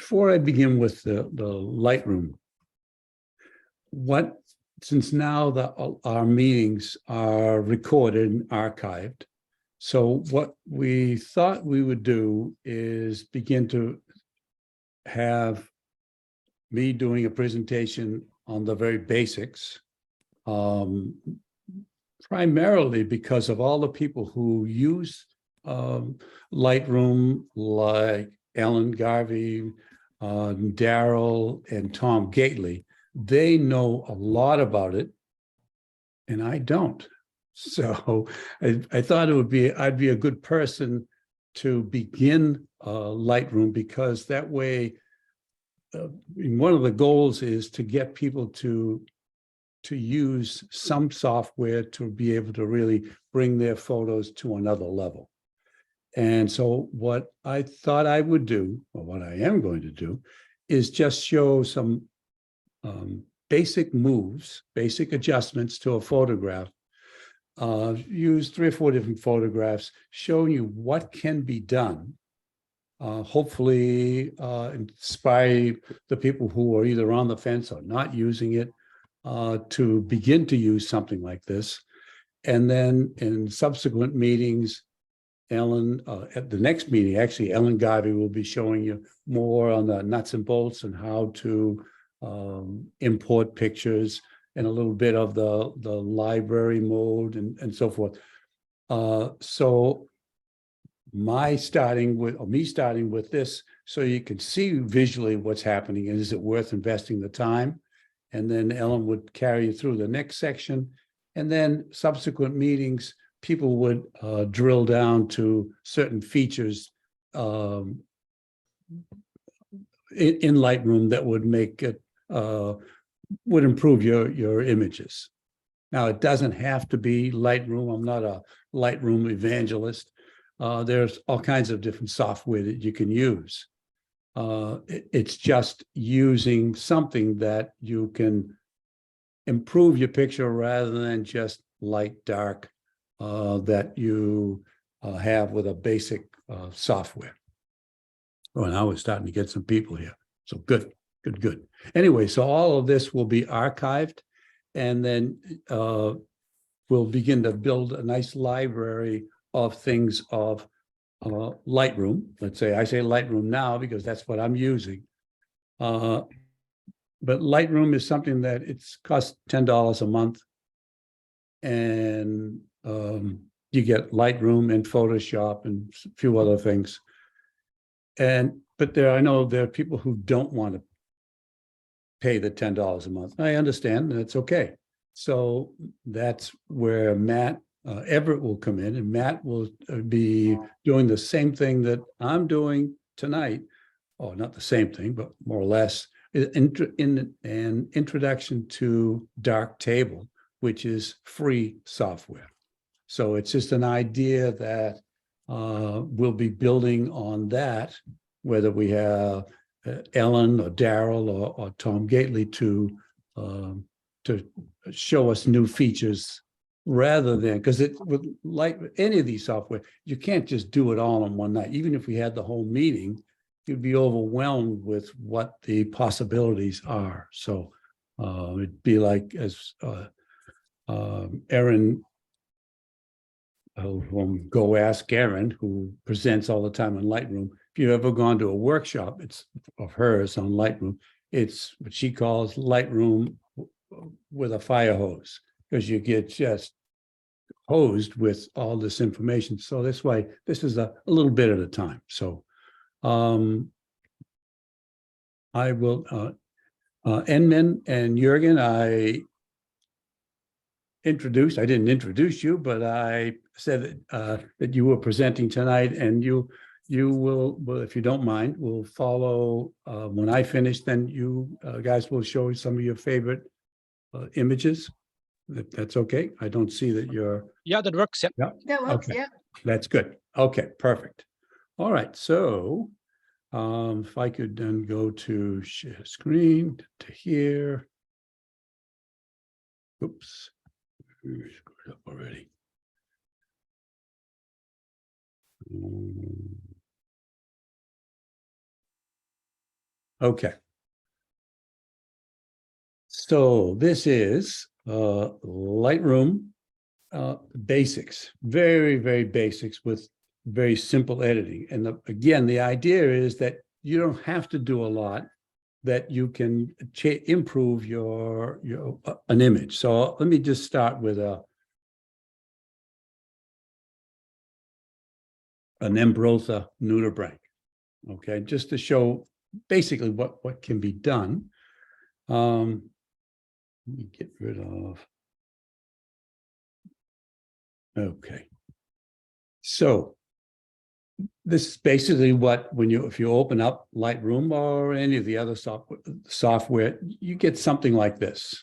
before I begin with the Lightroom, since now our meetings are recorded and archived, so what we thought we would do is begin to have me doing a presentation on the very basics, primarily because of all the people who use Lightroom, like Ellen Garvey, Daryl, and Tom Gately. They know a lot about it, and I don't. So I thought I'd be a good person to begin Lightroom, because that way, one of the goals is to get people to use some software to be able to really bring their photos to another level. And so what I thought I would do, or what I am going to do, is just show some basic moves, basic adjustments to a photograph. Use 3 or 4 different photographs, showing you what can be done. Hopefully inspire the people who are either on the fence or not using it to begin to use something like this. And then in subsequent meetings, Ellen, at the next meeting, actually, Ellen Garvey will be showing you more on the nuts and bolts and how to import pictures, and a little bit of the library mode and so forth. So me starting with this, so you can see visually what's happening, and is it worth investing the time? And then Ellen would carry you through the next section, and then subsequent meetings, people would drill down to certain features in Lightroom that would make it would improve your images. Now, it doesn't have to be Lightroom. I'm not a Lightroom evangelist. There's all kinds of different software that you can use. It's just using something that you can improve your picture rather than just light, dark, that you have with a basic software. Oh, now we're starting to get some people here. So good. Anyway, so all of this will be archived, and then we'll begin to build a nice library of things of Lightroom. Let's say I say Lightroom now because that's what I'm using. But Lightroom is something that it's cost $10 a month, and you get Lightroom and Photoshop and a few other things. But I know there are people who don't want to pay the $10 a month. I understand, and it's okay. So that's where Matt Everett will come in, and Matt will be doing the same thing that I'm doing tonight, or not the same thing, but more or less, in an introduction to Darktable, which is free software. So it's just an idea that we'll be building on that, whether we have Ellen or Daryl or Tom Gately to show us new features, rather than, because with like any of these software, you can't just do it all in one night. Even if we had the whole meeting, you'd be overwhelmed with what the possibilities are. So it'd be like, as Erin, go ask Erin, who presents all the time on Lightroom. If you've ever gone to a workshop, it's of hers on Lightroom, it's what she calls Lightroom with a fire hose, because you get just hosed with all this information. So that's why this is a little bit at a time. So I will, En-min and Juergen, I didn't introduce you, but I said that you were presenting tonight, and you will, if you don't mind, will follow when I finish. Then you guys will show some of your favorite images. If that's okay. I don't see that you're. Yeah, that works. Yeah. That works. Okay. Yeah. That's good. Okay, perfect. All right. So if I could then go to share screen to here. Oops. Screwed up already. Okay. So this is Lightroom basics, very, very basics with very simple editing. And again, the idea is that you don't have to do a lot, that you can improve your an image. So let me just start with an Embrotha nudibranch, okay, just to show basically what can be done. Let me get rid of. Okay. So this is basically what, if you open up Lightroom or any of the other software, you get something like this.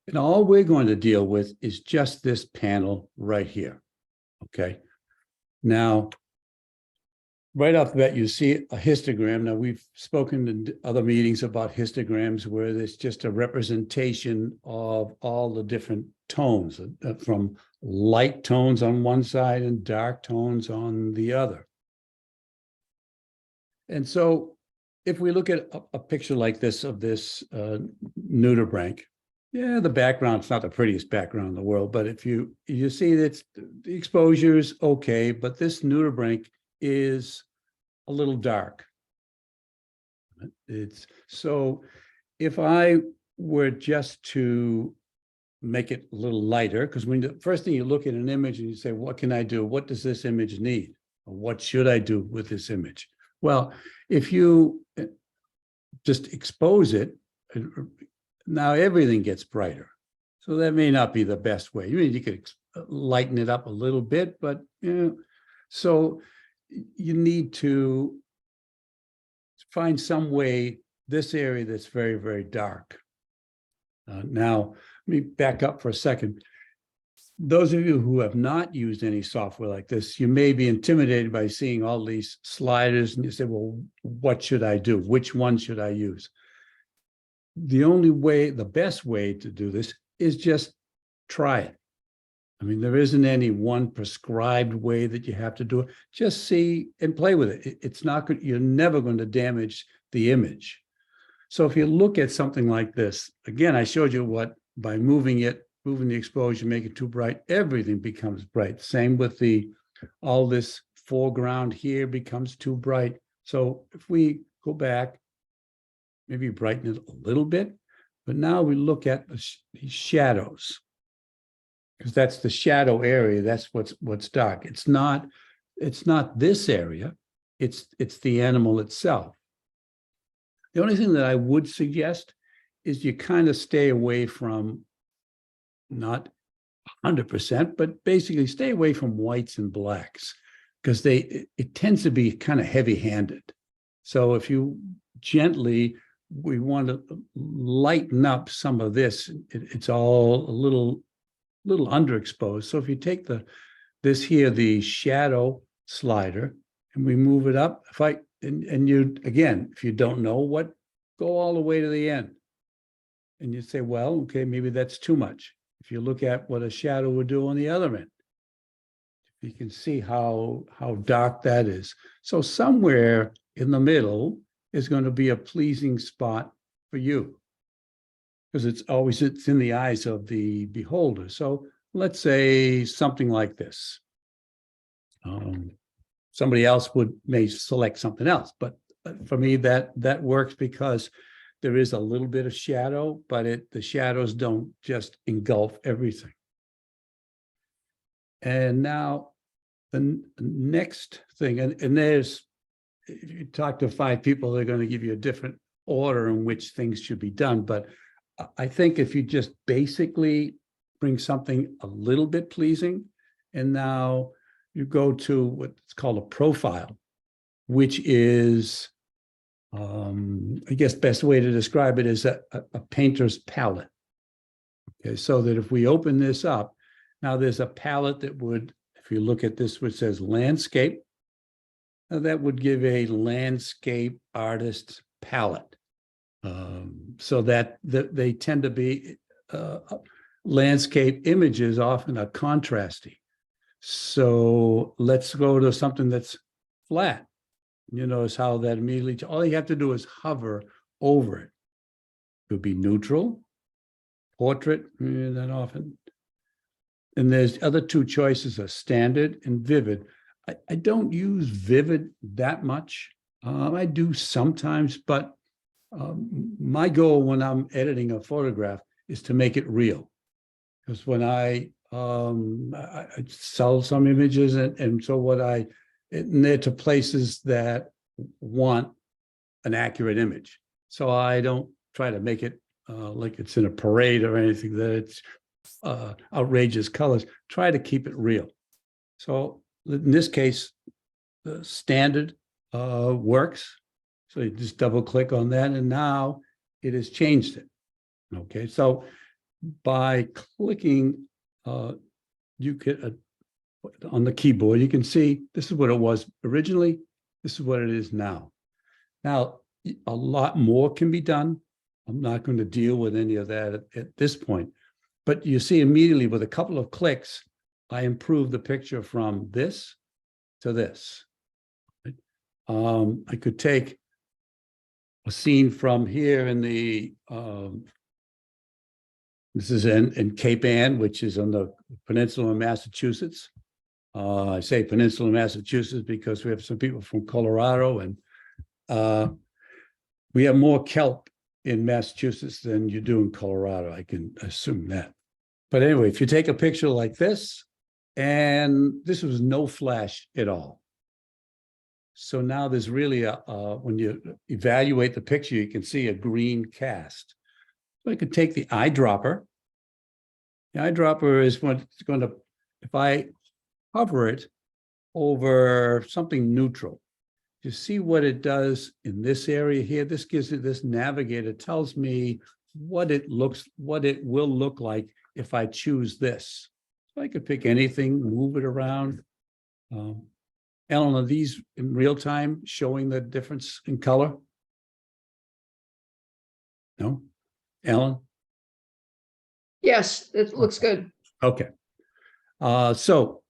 And all we're going to deal with is just this panel right here. Okay. Now, right off the bat, you see a histogram. Now, we've spoken in other meetings about histograms where there's just a representation of all the different tones, from light tones on one side and dark tones on the other. And so if we look at a picture like this of this nudibranch, yeah, the background's not the prettiest background in the world, but if you see that the exposure is okay, but this nudibranch is a little dark. It's so if I were just to make it a little lighter, because when the first thing you look at an image and you say, what can I do? What does this image need? Or what should I do with this image? Well, if you just expose it, now everything gets brighter. So that may not be the best way. You could lighten it up a little bit, but so you need to find some way, this area that's very, very dark. Now, let me back up for a second. Those of you who have not used any software like this, you may be intimidated by seeing all these sliders and you say, well, what should I do? Which one should I use? The best way to do this is just try it. I mean, there isn't any one prescribed way that you have to do it. Just see and play with it. It's not good. You're never going to damage the image. So if you look at something like this, again, I showed you by moving the exposure, make it too bright, everything becomes bright. Same with all this foreground here becomes too bright. So if we go back, maybe brighten it a little bit, but now we look at these shadows, because that's the shadow area. That's what's dark. It's not this area. It's the animal itself. The only thing that I would suggest is you kind of stay away from, not 100%, but basically stay away from whites and blacks, because it tends to be kind of heavy-handed. So if you we want to lighten up some of this. It's all a little underexposed. So if you take the shadow slider, and we move it up, and you, again, if you don't know go all the way to the end. And you say, well, okay, maybe that's too much. If you look at what a shadow would do on the other end, you can see how dark that is. So somewhere in the middle is going to be a pleasing spot for you, because it's in the eyes of the beholder. So let's say something like this. Somebody else may select something else, but for me that works, because there is a little bit of shadow, but the shadows don't just engulf everything. And now the next thing, and there's, if you talk to 5 people, they're going to give you a different order in which things should be done. But I think if you just basically bring something a little bit pleasing, and now you go to what's called a profile, which is, I guess best way to describe it is a painter's palette. Okay, so that if we open this up, now there's a palette that would, if you look at this, which says landscape, that would give a landscape artist's palette. So that they tend to be landscape images often are contrasty. So let's go to something that's flat. You notice how that immediately, all you have to do is hover over it. It could be neutral, portrait, that often. And there's other two choices are standard and vivid. I don't use vivid that much. I do sometimes, but my goal when I'm editing a photograph is to make it real. Because when I sell some images, and so they're to places that want an accurate image. So I don't try to make it like it's in a parade or anything, that it's outrageous colors. Try to keep it real. So in this case, the standard works. So you just double click on that, and now it has changed it. Okay, so by clicking, you can on the keyboard, you can see this is what it was originally. This is what it is now. Now, a lot more can be done. I'm not going to deal with any of that at this point. But you see immediately with a couple of clicks, I improved the picture from this to this. I could take a scene from here in the, this is in Cape Ann, which is on the peninsula of Massachusetts. I say peninsula of Massachusetts because we have some people from Colorado, and we have more kelp in Massachusetts than you do in Colorado. I can assume that. But anyway, if you take a picture like this, and this was no flash at all. So now there's really when you evaluate the picture, you can see a green cast. So I could take the eyedropper. The eyedropper is what it's going to, if I hover it over something neutral, you see what it does in this area here. This gives it, this navigator tells me what it will look like if I choose this. So I could pick anything, move it around. Ellen, are these in real time showing the difference in color? No? Ellen? Yes, it looks good. Okay. So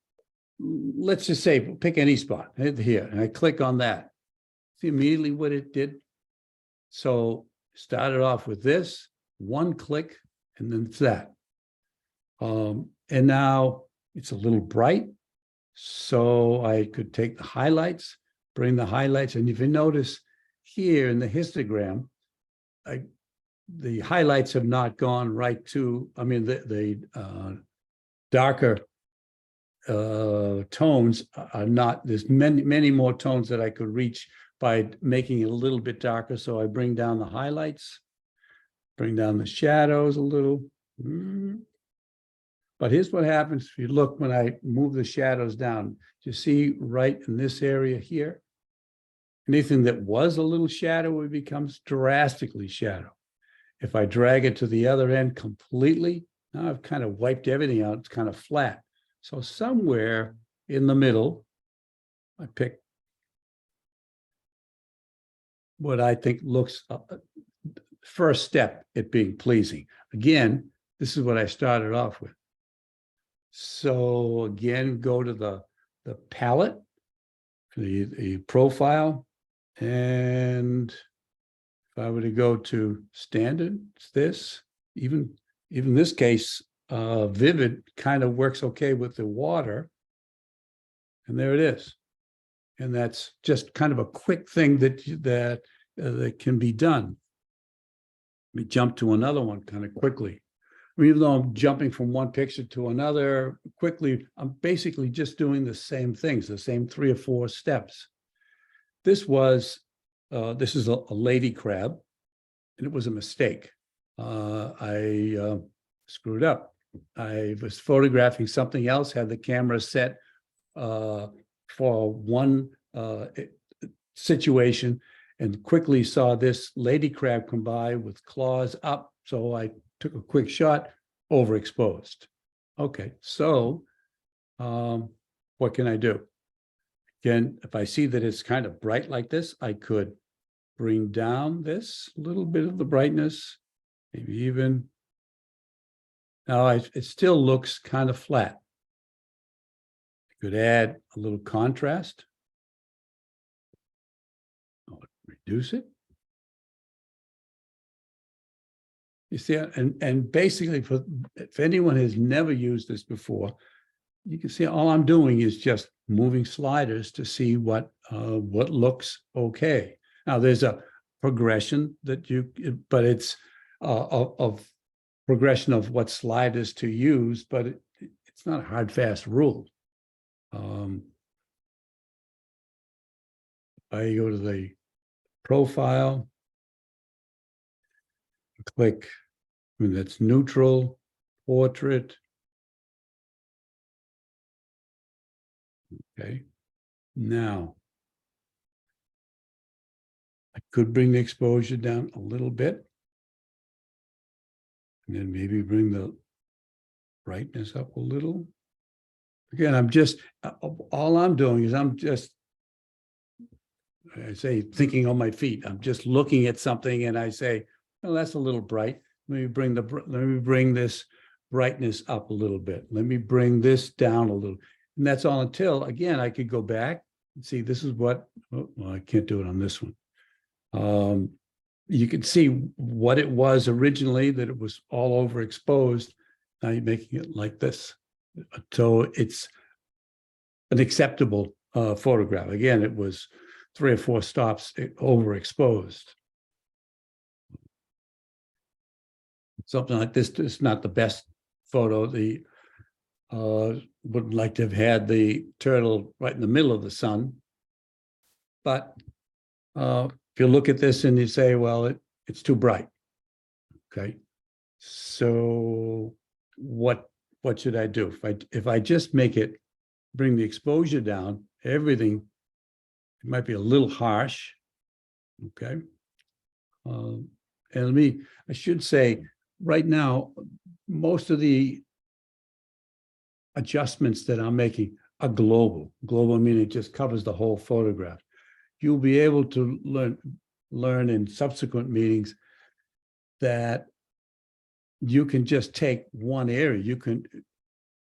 let's just say, pick any spot here, and I click on that. See immediately what it did? So started off with this, one click, and then it's that. And now it's a little bright. So I could take the highlights, bring the highlights. And if you notice here in the histogram, the highlights have not gone right to, I mean, the darker tones are not, there's many more tones that I could reach by making it a little bit darker. So I bring down the highlights, bring down the shadows a little. But here's what happens if you look when I move the shadows down. You see right in this area here, anything that was a little shadowy becomes drastically shadow. If I drag it to the other end completely, now I've kind of wiped everything out. It's kind of flat. So somewhere in the middle, I pick what I think looks first step at being pleasing. Again, this is what I started off with. So again, go to the palette, the profile, and if I were to go to standard, it's this. Even this case, vivid kind of works okay with the water, and there it is. And that's just kind of a quick thing that can be done. Let me jump to another one kind of quickly. Even though I'm jumping from one picture to another quickly, I'm basically just doing the same things, the same 3 or 4 steps. This is a lady crab, and it was a mistake. I screwed up. I was photographing something else, had the camera set for one situation, and quickly saw this lady crab come by with claws up. So I took a quick shot, overexposed. Okay, so what can I do? Again, if I see that it's kind of bright like this, I could bring down this little bit of the brightness, maybe even. Now it still looks kind of flat. I could add a little contrast. I'll reduce it. You see, and basically, if anyone has never used this before, you can see all I'm doing is just moving sliders to see what looks okay. Now there's a progression that but it's of progression of what sliders to use, but it's not a hard, fast rule. I go to the profile, click, that's neutral, portrait. Okay, now I could bring the exposure down a little bit, and then maybe bring the brightness up a little. Again, I'm just, all I'm doing is I'm just, I say, thinking on my feet. I'm just looking at something and I say, oh, that's a little bright. Let me bring this brightness up a little bit. Let me bring this down a little. And that's all until, again, I could go back and see this is what, well, I can't do it on this one. You can see what it was originally, that it was all overexposed. Now you're making it like this. So it's an acceptable photograph. Again, it was 3 or 4 stops overexposed. Something like this is not the best photo. The would like to have had the turtle right in the middle of the sun. But if you look at this and you say, well, it's too bright. Okay. So what should I do? If I just bring the exposure down, everything, it might be a little harsh. Okay. And I should say, right now, most of the adjustments that I'm making are global. Global meaning it just covers the whole photograph. You'll be able to learn in subsequent meetings that you can just take one area. You can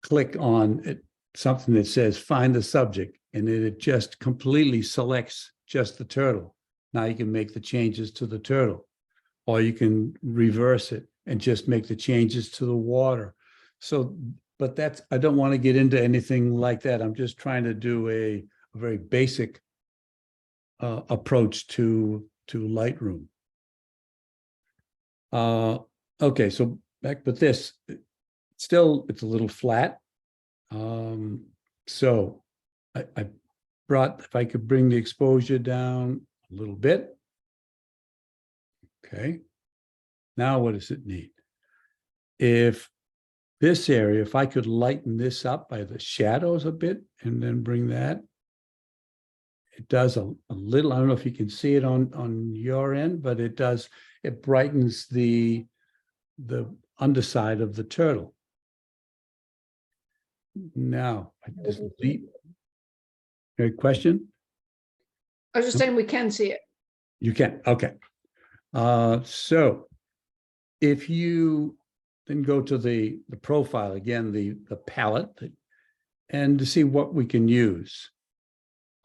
click on something that says find the subject, and it just completely selects just the turtle. Now you can make the changes to the turtle, or you can reverse it and just make the changes to the water. So, but I don't want to get into anything like that. I'm just trying to do a very basic approach to Lightroom. Okay, so back with this, still it's a little flat. So I brought, if I could bring the exposure down a little bit. Okay. Now what does it need? If this area, if I could lighten this up by the shadows a bit and then bring that, it does a little, I don't know if you can see it on your end, but it does, it brightens the underside of the turtle. Now, I just Any question? I was just saying we can see it. You can, okay. So if you then go to the profile, again, the palette, and to see what we can use.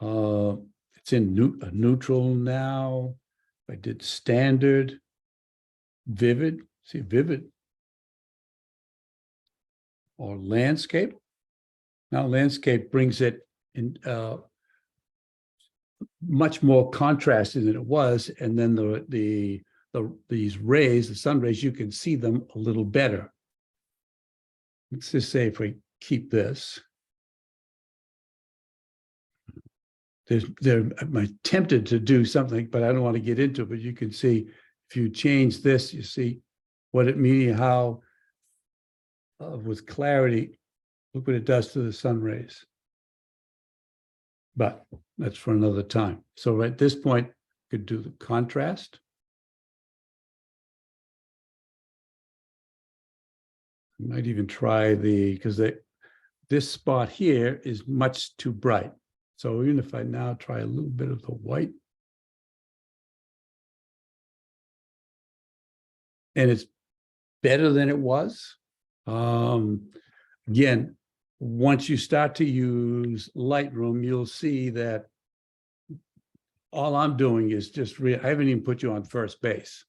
It's in neutral now. I did standard, vivid, see vivid, or landscape. Now landscape brings it in much more contrasted than it was, and then these rays, the sun rays, you can see them a little better. Let's just say if we keep this, I'm tempted to do something, but I don't want to get into it. But you can see if you change this, you see what it means, how with clarity, look what it does to the sun rays. But that's for another time. So at this point, you could do the contrast. I might even try because this spot here is much too bright. So even if I now try a little bit of the white, and it's better than it was. Again, once you start to use Lightroom, you'll see that all I'm doing is just I haven't even put you on first base,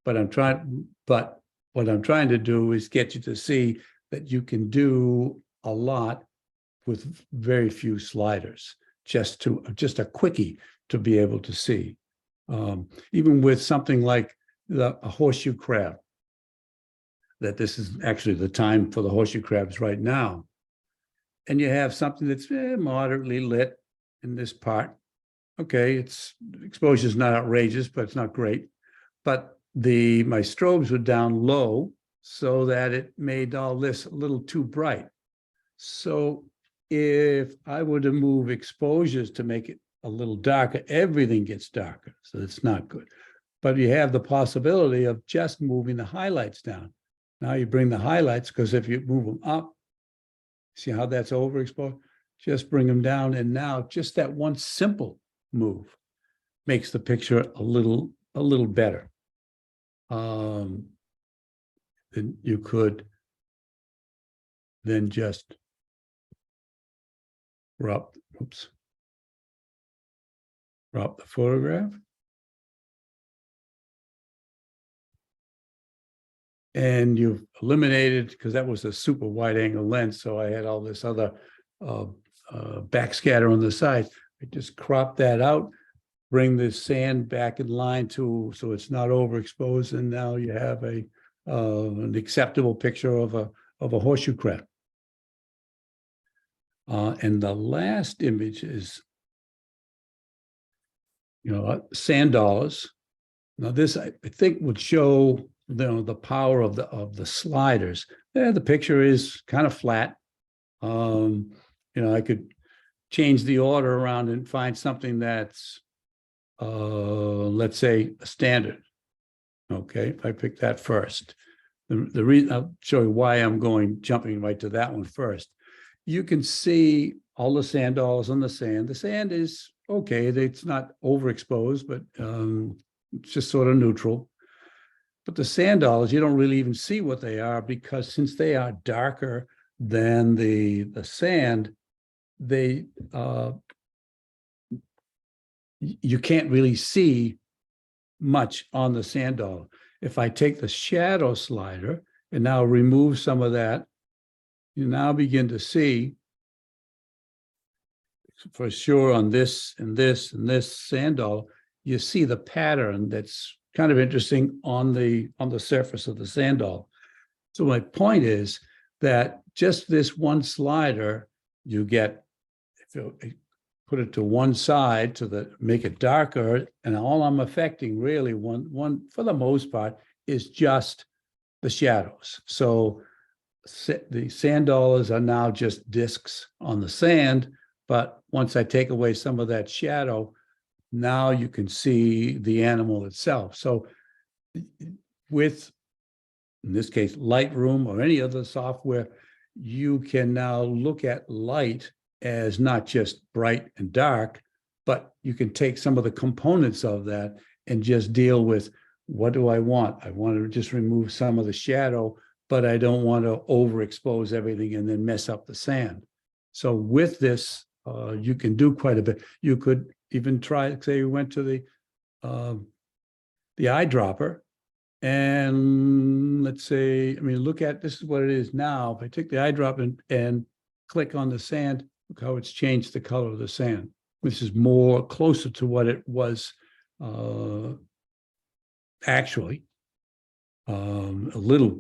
but I'm trying, but what I'm trying to do is get you to see that you can do a lot with very few sliders, just a quickie to be able to see. Even with something like a horseshoe crab, that this is actually the time for the horseshoe crabs right now. And you have something that's moderately lit in this part. Okay, its exposure is not outrageous, but it's not great. But my strobes were down low so that it made all this a little too bright. So if I were to move exposures to make it a little darker, everything gets darker. So it's not good. But you have the possibility of just moving the highlights down. Now you bring the highlights, because if you move them up, see how that's overexposed? Just bring them down. And now just that one simple move makes the picture a little better. Then you could then just crop the photograph. And you've eliminated, because that was a super wide angle lens, so I had all this other backscatter on the side. I just crop that out, bring the sand back in line so it's not overexposed, and now you have an acceptable picture of a horseshoe crab. And the last image is, sand dollars. Now this I think would show the power of the sliders. The picture is kind of flat. I could change the order around and find something that's let's say a standard. Okay, if I pick that first, the reason I'll show you why I'm jumping right to that one first. You can see all the sand dollars on the sand. The sand is okay. It's not overexposed, but it's just sort of neutral. But the sand dollars, you don't really even see what they are, because since they are darker than the sand, you can't really see much on the sand dollar. If I take the shadow slider and now remove some of that, you now begin to see for sure on this and this and this sand dollar, you see the pattern that's kind of interesting on the surface of the sand dollar. So my point is that just this one slider, you get, if you put it to one side make it darker, and all I'm affecting really one for the most part is just the shadows. So the sand dollars are now just discs on the sand, but once I take away some of that shadow, now you can see the animal itself. So with, in this case, Lightroom or any other software, you can now look at light as not just bright and dark, but you can take some of the components of that and just deal with, what do I want? I want to just remove some of the shadow, but I don't want to overexpose everything and then mess up the sand. So with this, you can do quite a bit. You could even try, say you went to the eyedropper, and let's say, look at, this is what it is now. If I take the eyedropper and click on the sand, look how it's changed the color of the sand. This is more closer to what it was actually. A little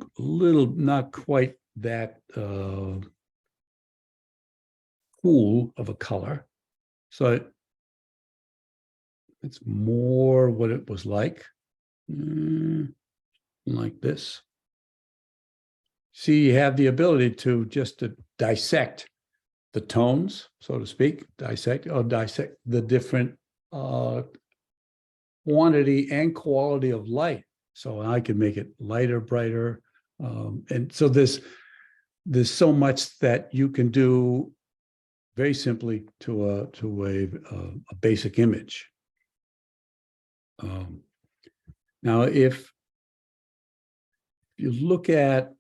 not quite that cool of a color. So it's more what it was like this. See, you have the ability to dissect the tones, so to speak, dissect the different quantity and quality of light. So I can make it lighter, brighter. And so there's so much that you can do very simply to a basic image. Now, if you look at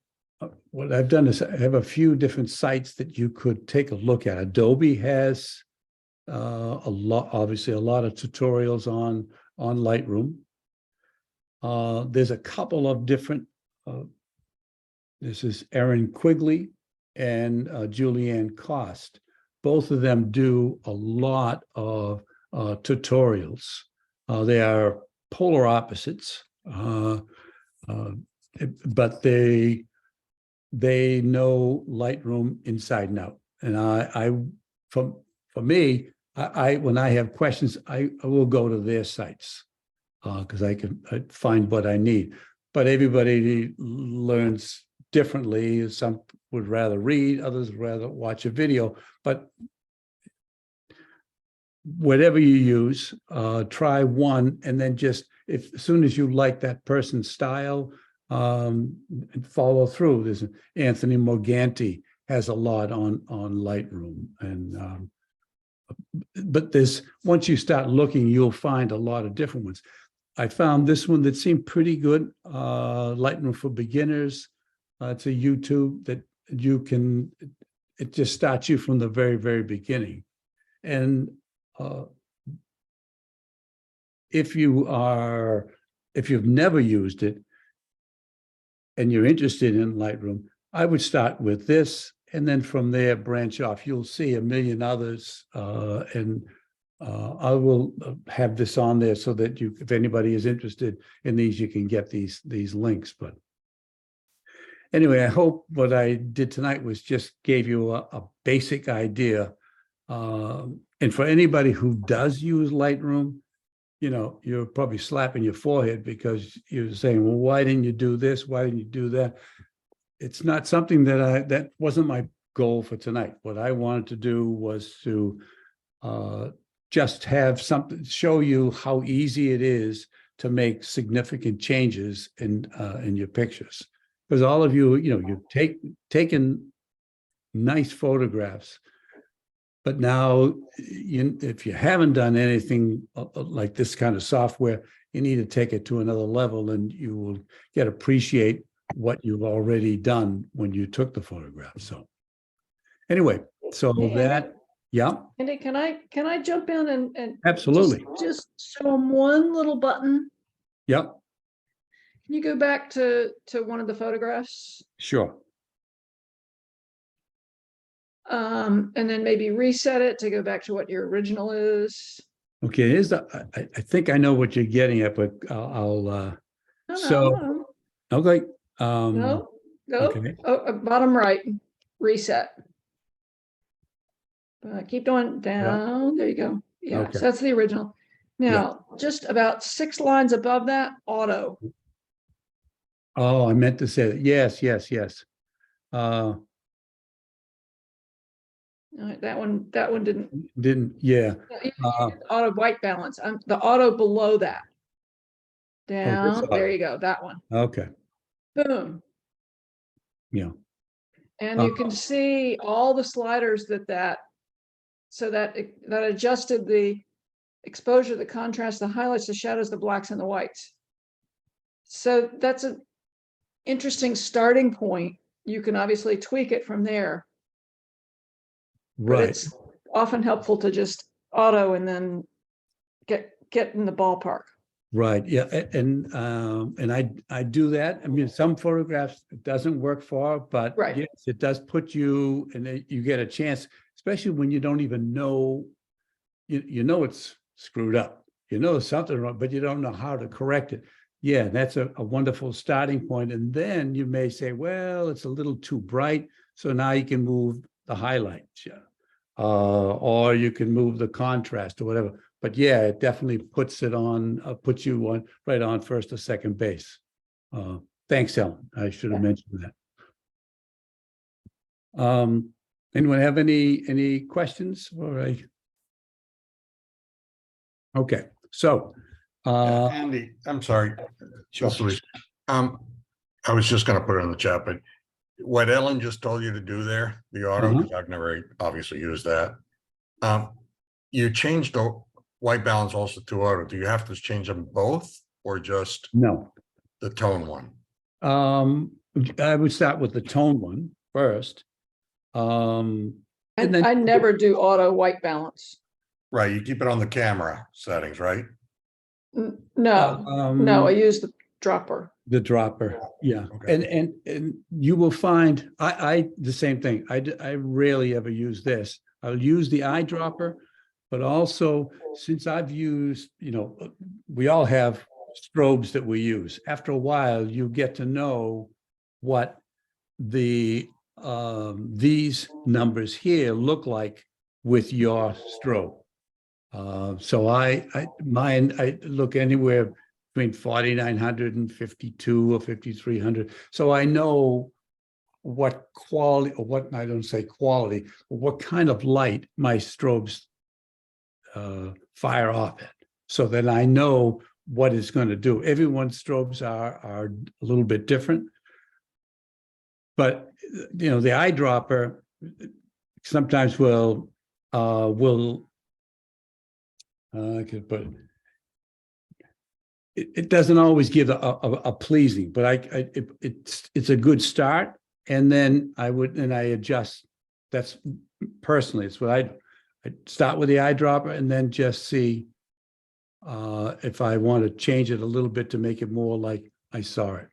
what I've done, is I have a few different sites that you could take a look at. Adobe has obviously a lot of tutorials on Lightroom. There's a couple of different This is Erin Quigley and Julianne Cost. Both of them do a lot of tutorials. They are polar opposites, but they know Lightroom inside and out. And for me, when I have questions, I will go to their sites because I find what I need. But everybody learns differently. Some would rather read, others would rather watch a video. But whatever you use, try one, and then just as soon as you like that person's style, follow through. There's Anthony Morganti has a lot on Lightroom, and but once you start looking, you'll find a lot of different ones. I found this one that seemed pretty good, Lightroom for Beginners. It's a YouTube that it just starts you from the very, very beginning. And if you've never used it and you're interested in Lightroom, I would start with this, and then from there branch off. You'll see a million others, and I will have this on there so that if anybody is interested in these, you can get these links. But anyway, I hope what I did tonight was just gave you a basic idea. And for anybody who does use Lightroom, you're probably slapping your forehead because you're saying, well, why didn't you do this? Why didn't you do that? It's not something that wasn't my goal for tonight. What I wanted to do was to just have something, show you how easy it is to make significant changes in your pictures. Because all of you've taken nice photographs, but now if you haven't done anything like this kind of software, you need to take it to another level, and you will appreciate what you've already done when you took the photograph. So anyway, so yeah. Andy, can I jump in and Absolutely. just show them one little button? Yep. Can you go back to one of the photographs? Sure. And then maybe reset it to go back to what your original is. Okay, I think I know what you're getting at, but I'll No. okay. No. Okay. Oh, bottom right, reset. Keep going down. There you go. Yeah, Okay. so that's the original. Now, just about 6 lines above that, auto. Oh, I meant to say that. Yes. That one didn't. Yeah. Auto white balance. The auto below that. Down. Auto. There you go. That one. Okay. Boom. Yeah. And you can see all the sliders so that adjusted the exposure, the contrast, the highlights, the shadows, the blacks, and the whites. So that's an interesting starting point. You can obviously tweak it from there. Right. But it's often helpful to just auto and then get in the ballpark. Right. Yeah. And I do that. I mean, some photographs it doesn't work for, but right. Yes, it does put you, and you get a chance, especially when you don't even know, you know it's screwed up. You know something wrong, but you don't know how to correct it. Yeah, that's a wonderful starting point. And then you may say, well, it's a little too bright. So now you can move the highlights, or you can move the contrast or whatever. But yeah, it definitely puts you on right on first or second base. Thanks, Ellen. I should have mentioned that. Anyone have any questions? Okay, so Andy, I'm sorry. Sure. I was just going to put it in the chat, but what Ellen just told you to do there, the auto, because I've never obviously used that. You changed the white balance also to auto. Do you have to change them both, or just no? The tone one? I would start with the tone one first. And then I never do auto white balance. Right, you keep it on the camera settings, right? No, I use the dropper. The dropper, yeah. Okay. And you will find, I the same thing. I rarely ever use this. I'll use the eyedropper, but also since I've used, we all have strobes that we use. After a while, you get to know what these numbers here look like with your strobe. So mine, I look anywhere between 4,900 and 52 or 5,300. So I know what quality, or what, I don't say quality, what kind of light my strobes fire off at, so that I know what it's going to do. Everyone's strobes are a little bit different. But, the eyedropper sometimes will I could put it doesn't always give a pleasing, but it's a good start. And then I adjust. That's personally, it's what I start with the eyedropper and then just see if I want to change it a little bit to make it more like I saw it.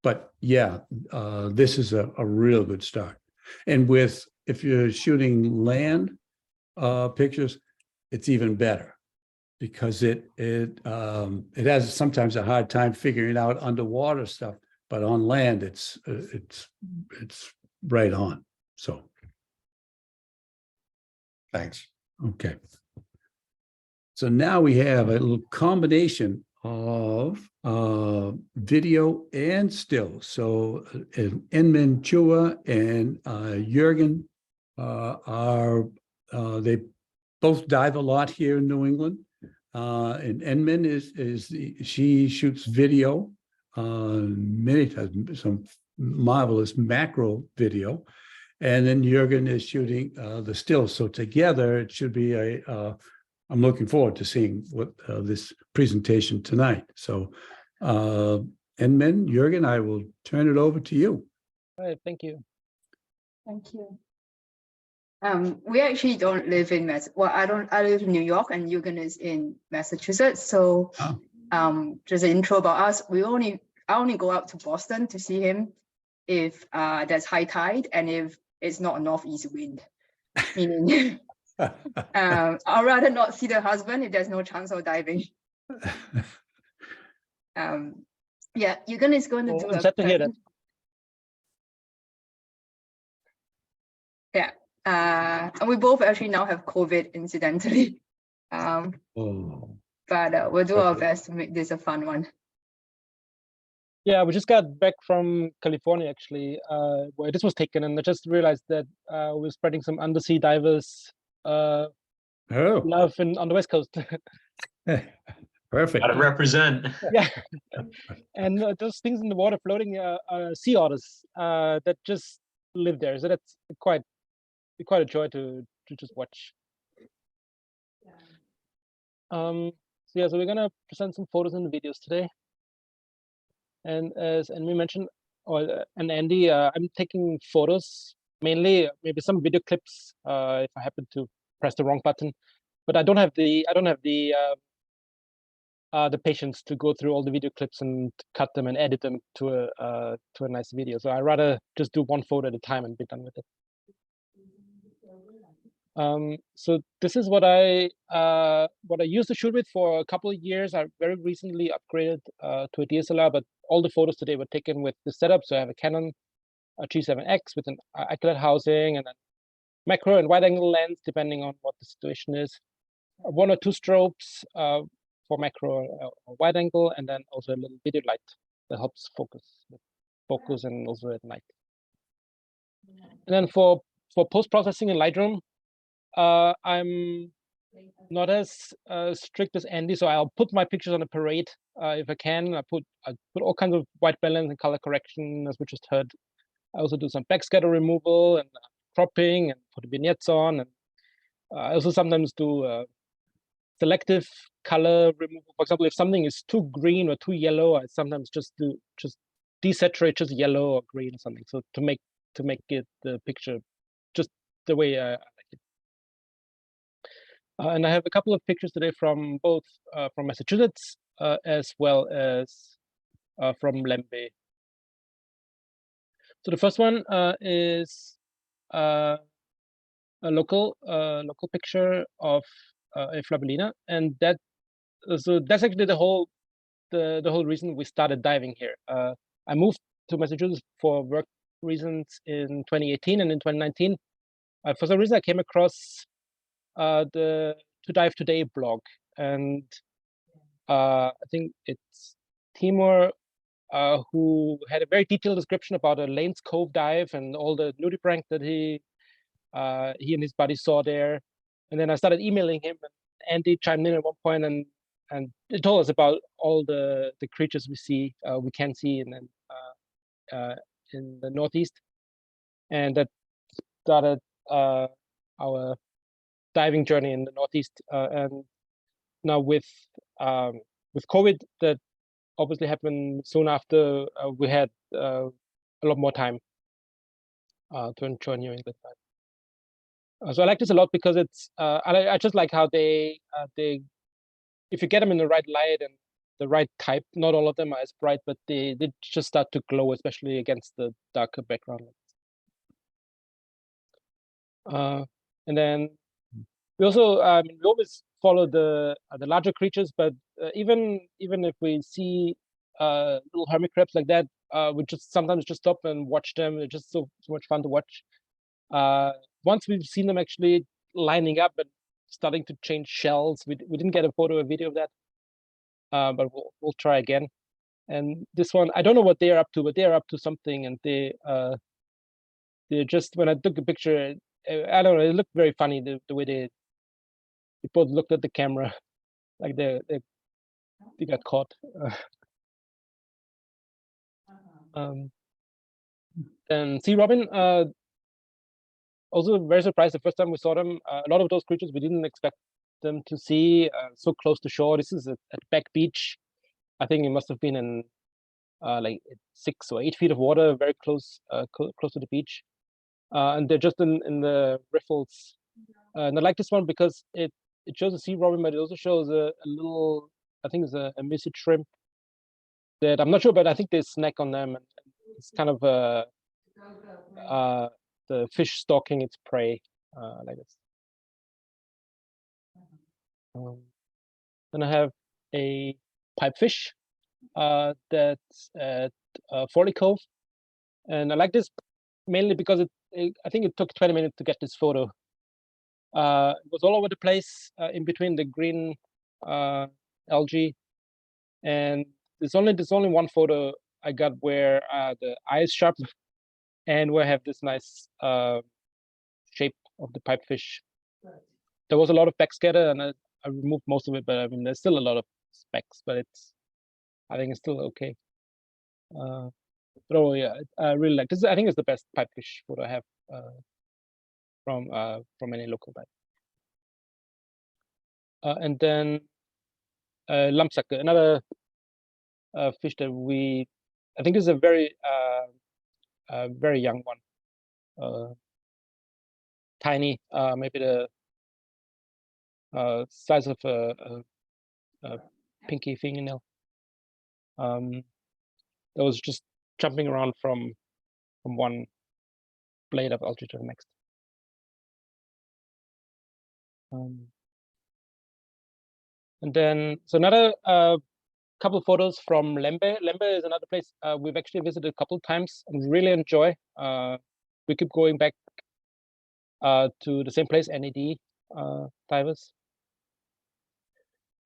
But yeah, this is a real good start. And if you're shooting land pictures, it's even better, because it has sometimes a hard time figuring out underwater stuff, but on land it's right on. So Thanks. okay. So now we have a little combination of video and still. So En-min Chua and Juergen they both dive a lot here in New England. And En-min she shoots video many times, some marvelous macro video, and then Juergen is shooting the still. So together it should be I'm looking forward to seeing what this presentation tonight. So En-min, Juergen, I will turn it over to you. All right, thank you. Thank you. We actually don't live in I live in New York, and Juergen is in Massachusetts. So just an intro about us. I only go out to Boston to see him if there's high tide and if it's not a northeast wind. Meaning I'd rather not see the husband if there's no chance of diving. Yeah, Juergen is going to do I'm sad to hear that. Yeah. And we both actually now have COVID, incidentally. But we'll do our best to make this a fun one. Yeah, we just got back from California, actually, where this was taken, and I just realized that we're spreading some undersea divers love on the West Coast. Perfect. Gotta represent. Yeah, and those things in the water floating are sea otters that just live there. So that's quite a joy to just watch. So we're gonna present some photos and videos today. And as En-min mentioned, and Andy, I'm taking photos, mainly maybe some video clips if I happen to press the wrong button. But I don't have the patience to go through all the video clips and cut them and edit them to a nice video. So I'd rather just do one photo at a time and be done with it. So this is what I used to shoot with for a couple of years. I very recently upgraded to a DSLR, but all the photos today were taken with the setup. So I have a Canon G7X with an acrylic housing and a macro and wide angle lens, depending on what the situation is. One or two strobes for macro or wide angle, and then also a little video light that helps focus and also at night. And then for post-processing in Lightroom, I'm not as strict as Andy, so I'll put my pictures on a parade if I can. I put all kinds of white balance and color correction, as we just heard. I also do some backscatter removal and cropping and put vignettes on. And I also sometimes do selective color removal. For example, if something is too green or too yellow, I sometimes just desaturate just yellow or green or something. So to make it the picture just the way I like it. And I have a couple of pictures today from both from Massachusetts as well as from Lembe. So the first one is a local picture of a flabellina, and so that's actually the whole reason we started diving here. I moved to Massachusetts for work reasons in 2018, and in 2019, for some reason I came across the To Dive Today blog, and I think it's Timur who had a very detailed description about a Lane's Cove dive and all the nudibranch that he and his buddy saw there. And then I started emailing him, and Andy chimed in at one point and it told us about all the creatures we can see in the Northeast, and that started our diving journey in the Northeast. And now with COVID, that obviously happened soon after we had a lot more time to enjoy New England. So I like this a lot because it's I just like how they if you get them in the right light and the right type, not all of them are as bright, but they just start to glow, especially against the darker background. And then we also we always follow the larger creatures, but even if we see little hermit crabs like that, we just sometimes just stop and watch them. It's just so much fun to watch. Once we've seen them actually lining up and starting to change shells, we didn't get a photo or video of that, but we'll try again. And this one, I don't know what they're up to, but they're up to something, and they're just, when I took a picture, I don't know, it looked very funny the way they both looked at the camera like they got caught. And sea robin, also very surprised the first time we saw them. A lot of those creatures we didn't expect them to see so close to shore. This is at Back Beach. I think it must have been in like 6 or 8 feet of water, very close close to the beach. And they're just in the riffles. And I like this one because it shows a sea robin, but it also shows a little, I think it's a missy shrimp that I'm not sure, but I think they snack on them, and it's kind of the fish stalking its prey, like this. Then I have a pipefish that's at Folly Cove, and I like this mainly because I think it took 20 minutes to get this photo. It was all over the place, in between the green algae, and there's only one photo I got where the eye is sharp and where I have this nice shape of the pipefish. There was a lot of backscatter, and I removed most of it, but I mean there's still a lot of specks, but I think it's still okay. But oh yeah, I really like this. I think it's the best pipefish photo I have from any local dive. And then lumpsucker, another fish that I think this is a very very young one, tiny, maybe the size of a pinky fingernail. That was just jumping around from one blade of algae to the next. And then, so another couple of photos from Lembe. Lembe is another place we've actually visited a couple of times and really enjoy. We keep going back to the same place, NAD divers.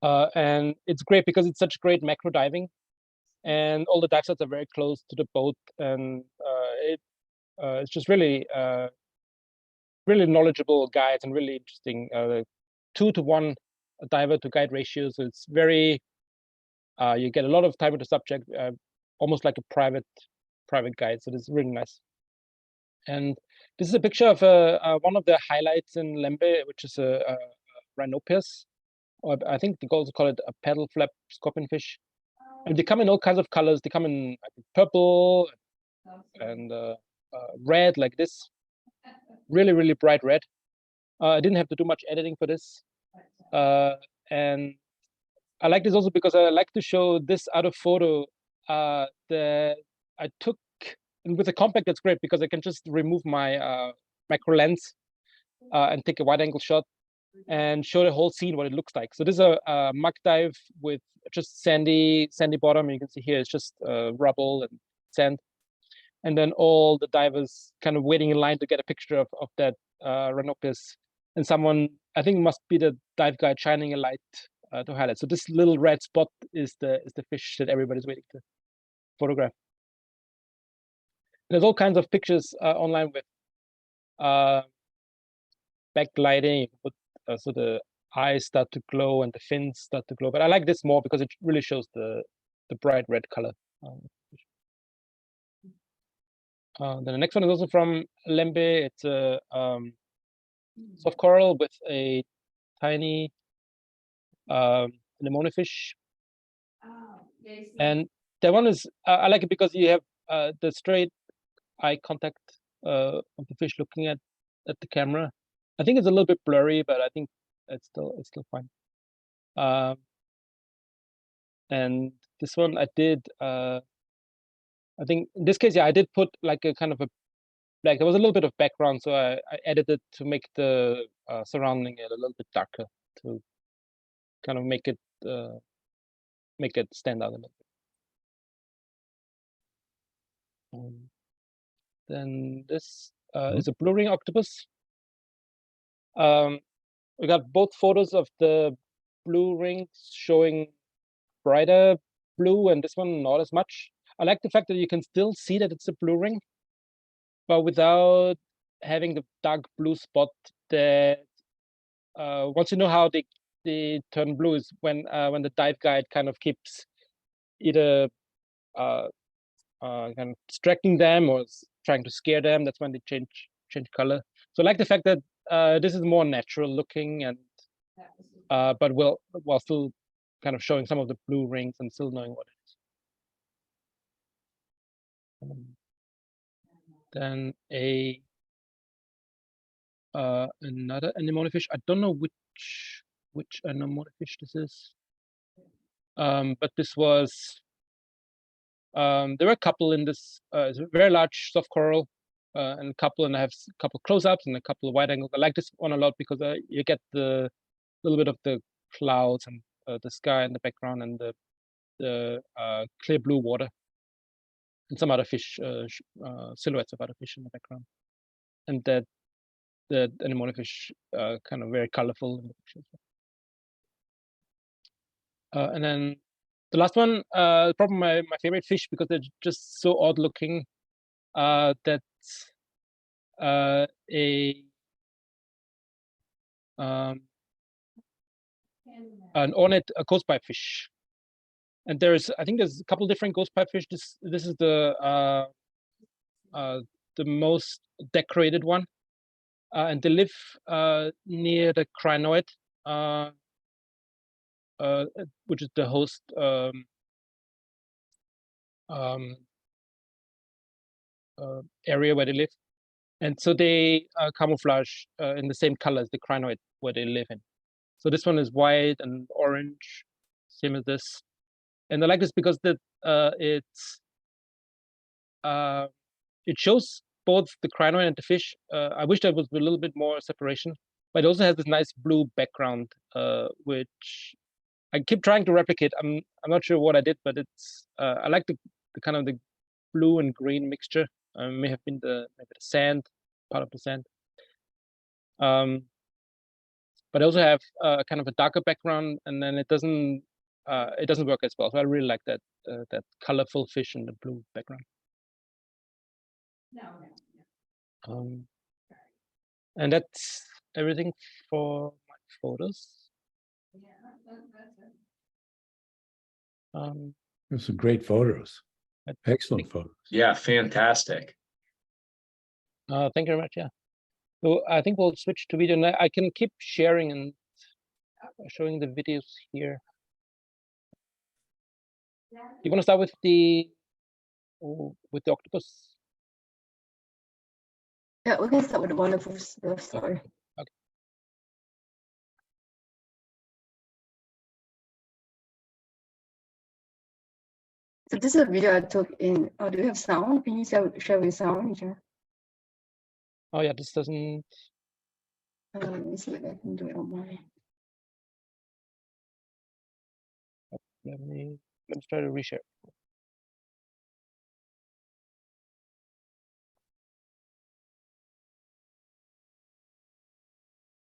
And it's great because it's such great macro diving, and all the dive sites are very close to the boat, and it's just really really knowledgeable guides and really interesting. 2-to-1 diver to guide ratios. So it's very you get a lot of time with the subject, almost like a private guide. So this is really nice. And this is a picture of one of the highlights in Lembe, which is a rhinopeus, or I think they also call it a paddle flap scorpionfish. And they come in all kinds of colors. They come in purple and red, like this, really, really bright red. I didn't have to do much editing for this. And I like this also because I like to show this out of photo I took, and with a compact, that's great because I can just remove my macro lens and take a wide angle shot and show the whole scene what it looks like. So this is a muck dive with just sandy bottom. You can see here it's just rubble and sand, and then all the divers kind of waiting in line to get a picture of that Rhinopus. And someone, I think it must be the dive guide, shining a light to highlight. So this little red spot is the fish that everybody's waiting to photograph. There's all kinds of pictures online with backlighting. You can put so the eyes start to glow and the fins start to glow. But I like this more because it really shows the bright red color. Then the next one is also from Lembe. It's a soft coral with a tiny anemone fish. And that one is, I like it because you have the straight eye contact of the fish looking at the camera. I think it's a little bit blurry, but I think it's still fine. And this one I did, I think in this case, yeah, I did put like a kind of a black. There was a little bit of background, so I edited to make the surrounding it a little bit darker to kind of make it stand out a little bit. Then this is a blue ring octopus. We got both photos of the blue rings showing brighter blue, and this one not as much. I like the fact that you can still see that it's a blue ring, but without having the dark blue spot that once you know how they turn blue is when the dive guide kind of keeps either kind of distracting them or trying to scare them. That's when they change color. So I like the fact that this is more natural looking, and but while still kind of showing some of the blue rings and still knowing what it is. Then another anemone fish. I don't know which anemone fish this is, but this was there were a couple in this. It's a very large soft coral, and a couple, and I have a couple close-ups and a couple of wide angles. I like this one a lot because you get the little bit of the clouds and the sky in the background, and the clear blue water, and some other fish silhouettes of other fish in the background, and that the anemone fish kind of very colorful in the picture. And then the last one, probably my favorite fish because they're just so odd looking. That's an ornate ghost pipefish, and I think there's a couple different ghost pipefish. This is the most decorated one, and they live near the crinoid, which is the host area where they live, and so they camouflage in the same color as the crinoid where they live in. So this one is white and orange, same as this. And I like this because it shows both the crinoid and the fish. I wish there was a little bit more separation, but it also has this nice blue background, which I keep trying to replicate. I'm not sure what I did, but it's I like the kind of the blue and green mixture. May have been maybe the sand, part of the sand. But I also have kind of a darker background, and then it doesn't work as well. So I really like that colorful fish in the blue background. And that's everything for my photos. Those are great photos. Excellent photos. Yeah, fantastic. Thank you very much. Yeah. So I think we'll switch to video now. I can keep sharing and showing the videos here. You want to start with the octopus? Yeah, we can start with the wonderful stuff. Sorry. Okay. So this is a video I took in. Oh, do you have sound? Can you share with sound? Sure. Oh yeah, this doesn't. Let me see if I can do it on my. Let's try to reshare.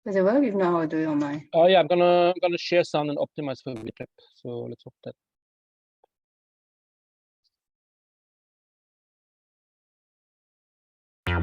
Does it work? If not, I'll do it on my. Oh yeah, I'm gonna share sound and optimize for VTrip. So let's hope that. Wow.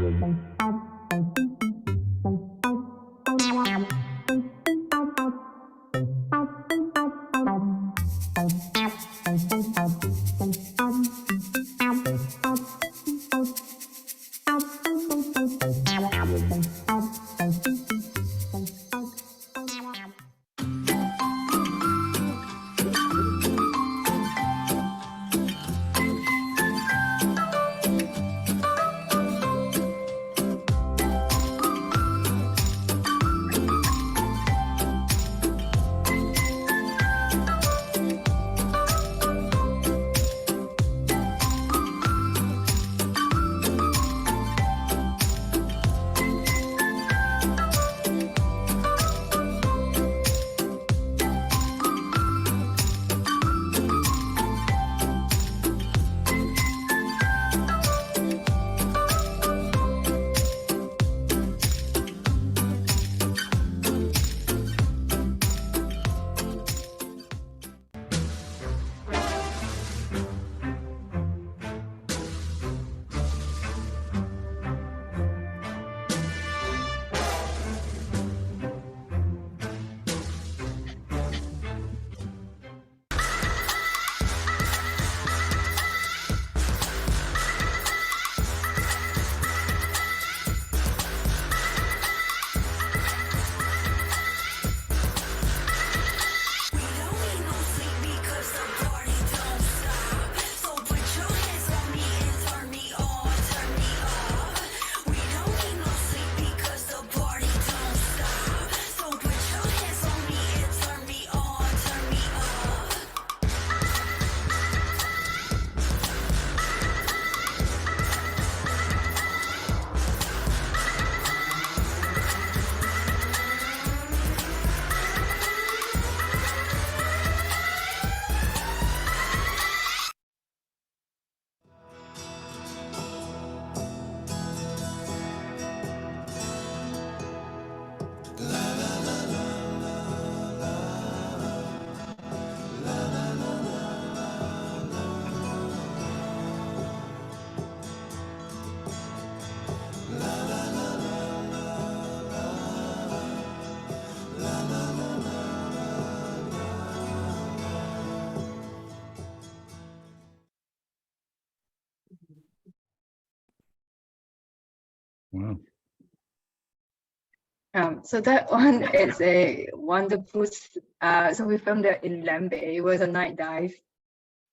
So that one is a wonderful. So we filmed it in Lembe. It was a night dive.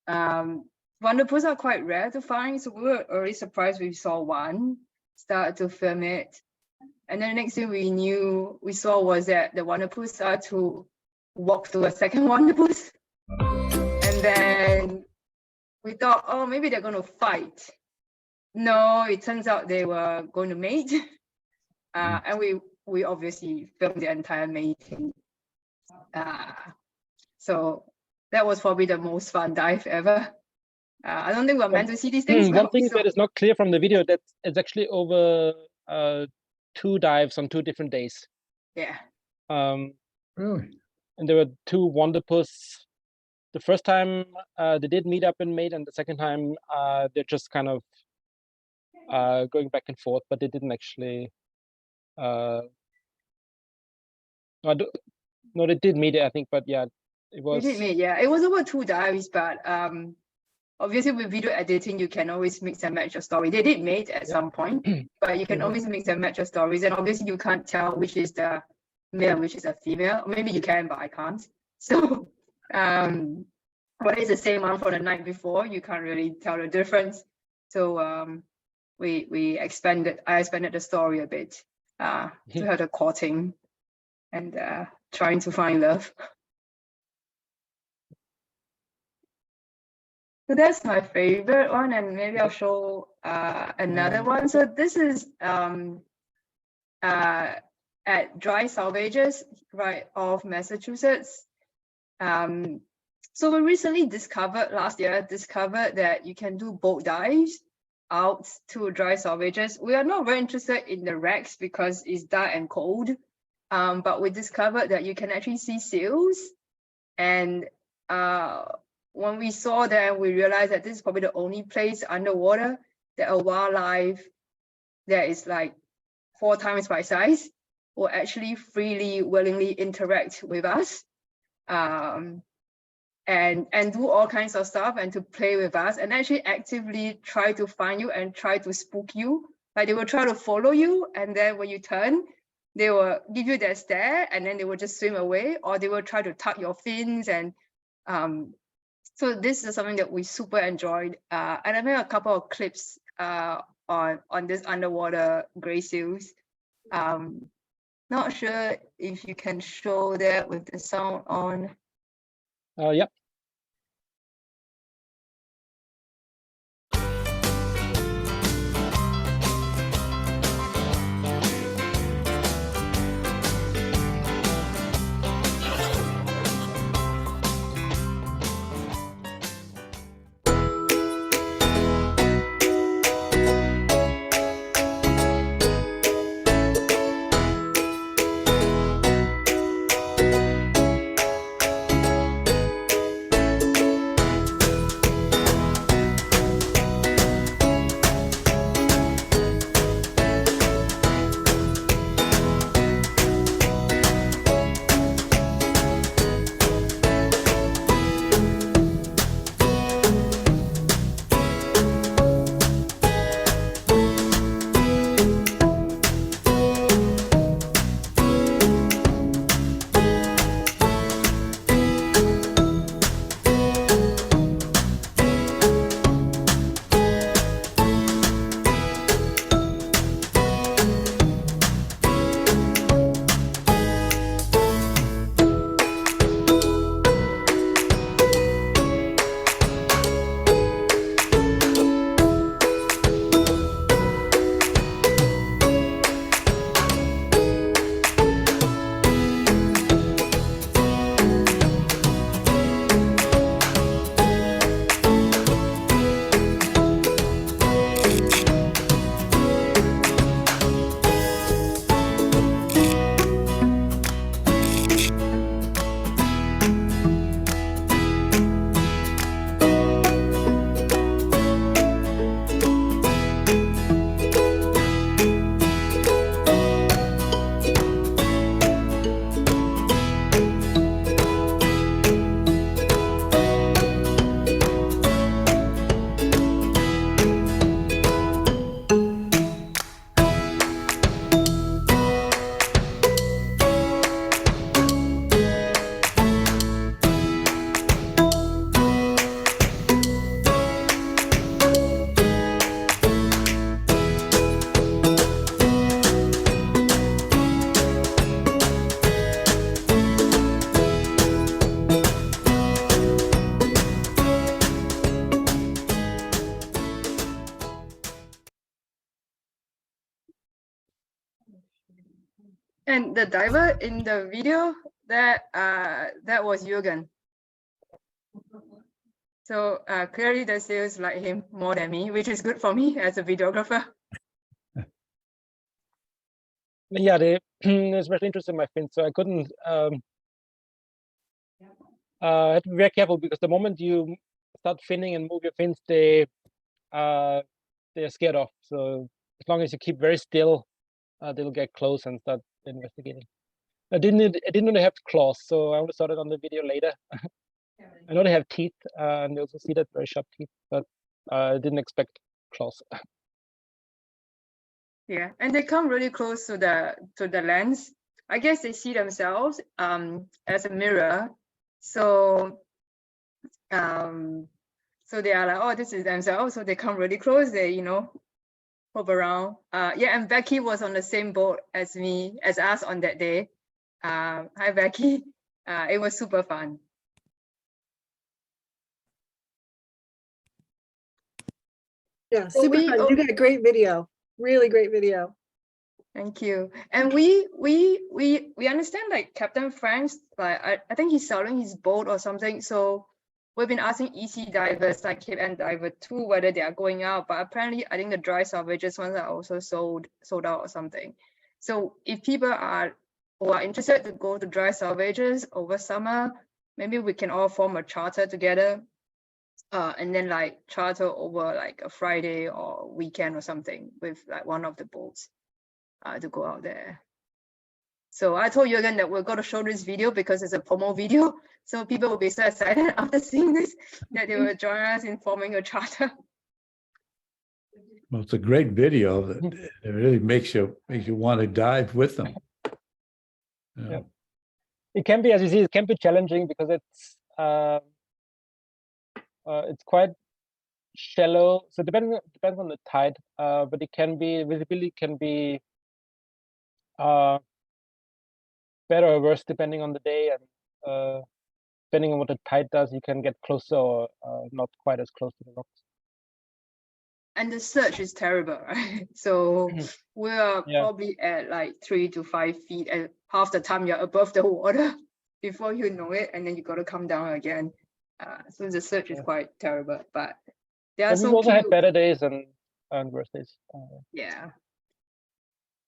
Wonderpools are quite rare to find, so we were already surprised we saw one. Started to film it, and then the next thing we saw was that the wonderpool started to walk to a second wonderpool, and then we thought, oh, maybe they're going to fight. No, it turns out they were going to mate, and we obviously filmed the entire mating. So that was probably the most fun dive ever. I don't think we're meant to see these things. One thing that is not clear from the video, that it's actually over 2 dives on 2 different days. Yeah. Really? And there were 2 wonderpools. The first time they did meet up and mate, and the second time they're just kind of going back and forth, but they didn't actually. No, they did meet it, I think, but yeah, it was. They did meet, yeah. It was over 2 dives, but obviously with video editing, you can always mix and match your story. They did mate at some point, but you can always mix and match your stories, and obviously you can't tell which is the male, which is a female. Maybe you can, but I can't. So, but it's the same one for the night before. You can't really tell the difference. So I expanded the story a bit to have the courting and trying to find love. So that's my favorite one, and maybe I'll show another one. So this is at Dry Salvages, right off Massachusetts. So we recently last year discovered that you can do boat dives out to Dry Salvages. We are not very interested in the wrecks because it's dark and cold, but we discovered that you can actually see seals. And when we saw that, we realized that this is probably the only place underwater that a wildlife that is like 4 times my size will actually freely, willingly interact with us. And do all kinds of stuff and to play with us and actually actively try to find you and try to spook you. Like they will try to follow you, and then when you turn, they will give you that stare and then they will just swim away, or they will try to tug your fins. And so this is something that we super enjoyed. And I made a couple of clips on this underwater gray seals. Not sure if you can show that with the sound on. Yep. And the diver in the video, that was Juergen. So clearly the seals like him more than me, which is good for me as a videographer. Yeah, they especially interested in my fins, so I couldn't. I had to be very careful because the moment you start finning and move your fins, they're scared off. So as long as you keep very still, they'll get close and start investigating. I didn't really have claws, so I only saw it on the video later. I know they have teeth, and you also see that very sharp teeth, but I didn't expect claws. Yeah, and they come really close to the lens. I guess they see themselves as a mirror. So so they are like, oh, this is themselves. So they come really close. They, you know, hop around. Yeah, and Becky was on the same boat as us on that day. Hi, Becky. It was super fun. Yeah, So super we- fun. You got great video, really great video. Thank you. And we understand like Captain Frank's like I think he's selling his boat or something. So we've been asking EC divers like Cape and Diver too whether they are going out. But apparently I think the dry salvages ones are also sold out or something. So if people are who are interested to go to dry salvages over summer, maybe we can all form a charter together. And then like charter over like a Friday or weekend or something with like one of the boats. To go out there. So I told Juergen that we're going to show this video because it's a promo video. So people will be so excited after seeing this that they will join us in forming a charter. Well, it's a great video that it really makes you want to dive with them. Yeah. It can be, as you see, it can be challenging because it's quite shallow. So depends on the tide, but it can be visibility can be better or worse depending on the day, and depending on what the tide does, you can get closer or not quite as close to the rocks. And the search is terrible, right? So we are probably at like 3 to 5 feet, and half the time you're above the water before you know it, and then you got to come down again. So the search is quite terrible, but there are But we've some also had cute- better days and worse days. Yeah.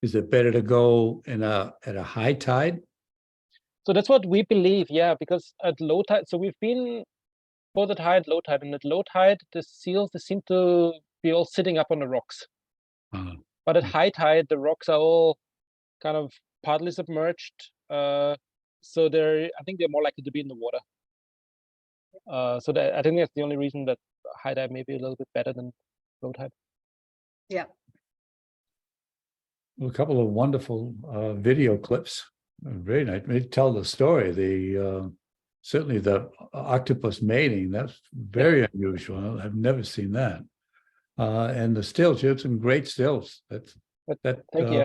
Is it better to go at a high tide? So that's what we believe, yeah, because at low tide, so we've been both at high and low tide, and at low tide, the seals, they seem to be all sitting up on the rocks. But at high tide, the rocks are all kind of partly submerged. So I think they're more likely to be in the water. So I think that's the only reason that high tide may be a little bit better than low tide. Yeah. A couple of wonderful video clips. Very nice. They tell the story. Certainly the octopus mating. That's very unusual. I've never seen that. And the stills, you have some great stills. Thank you.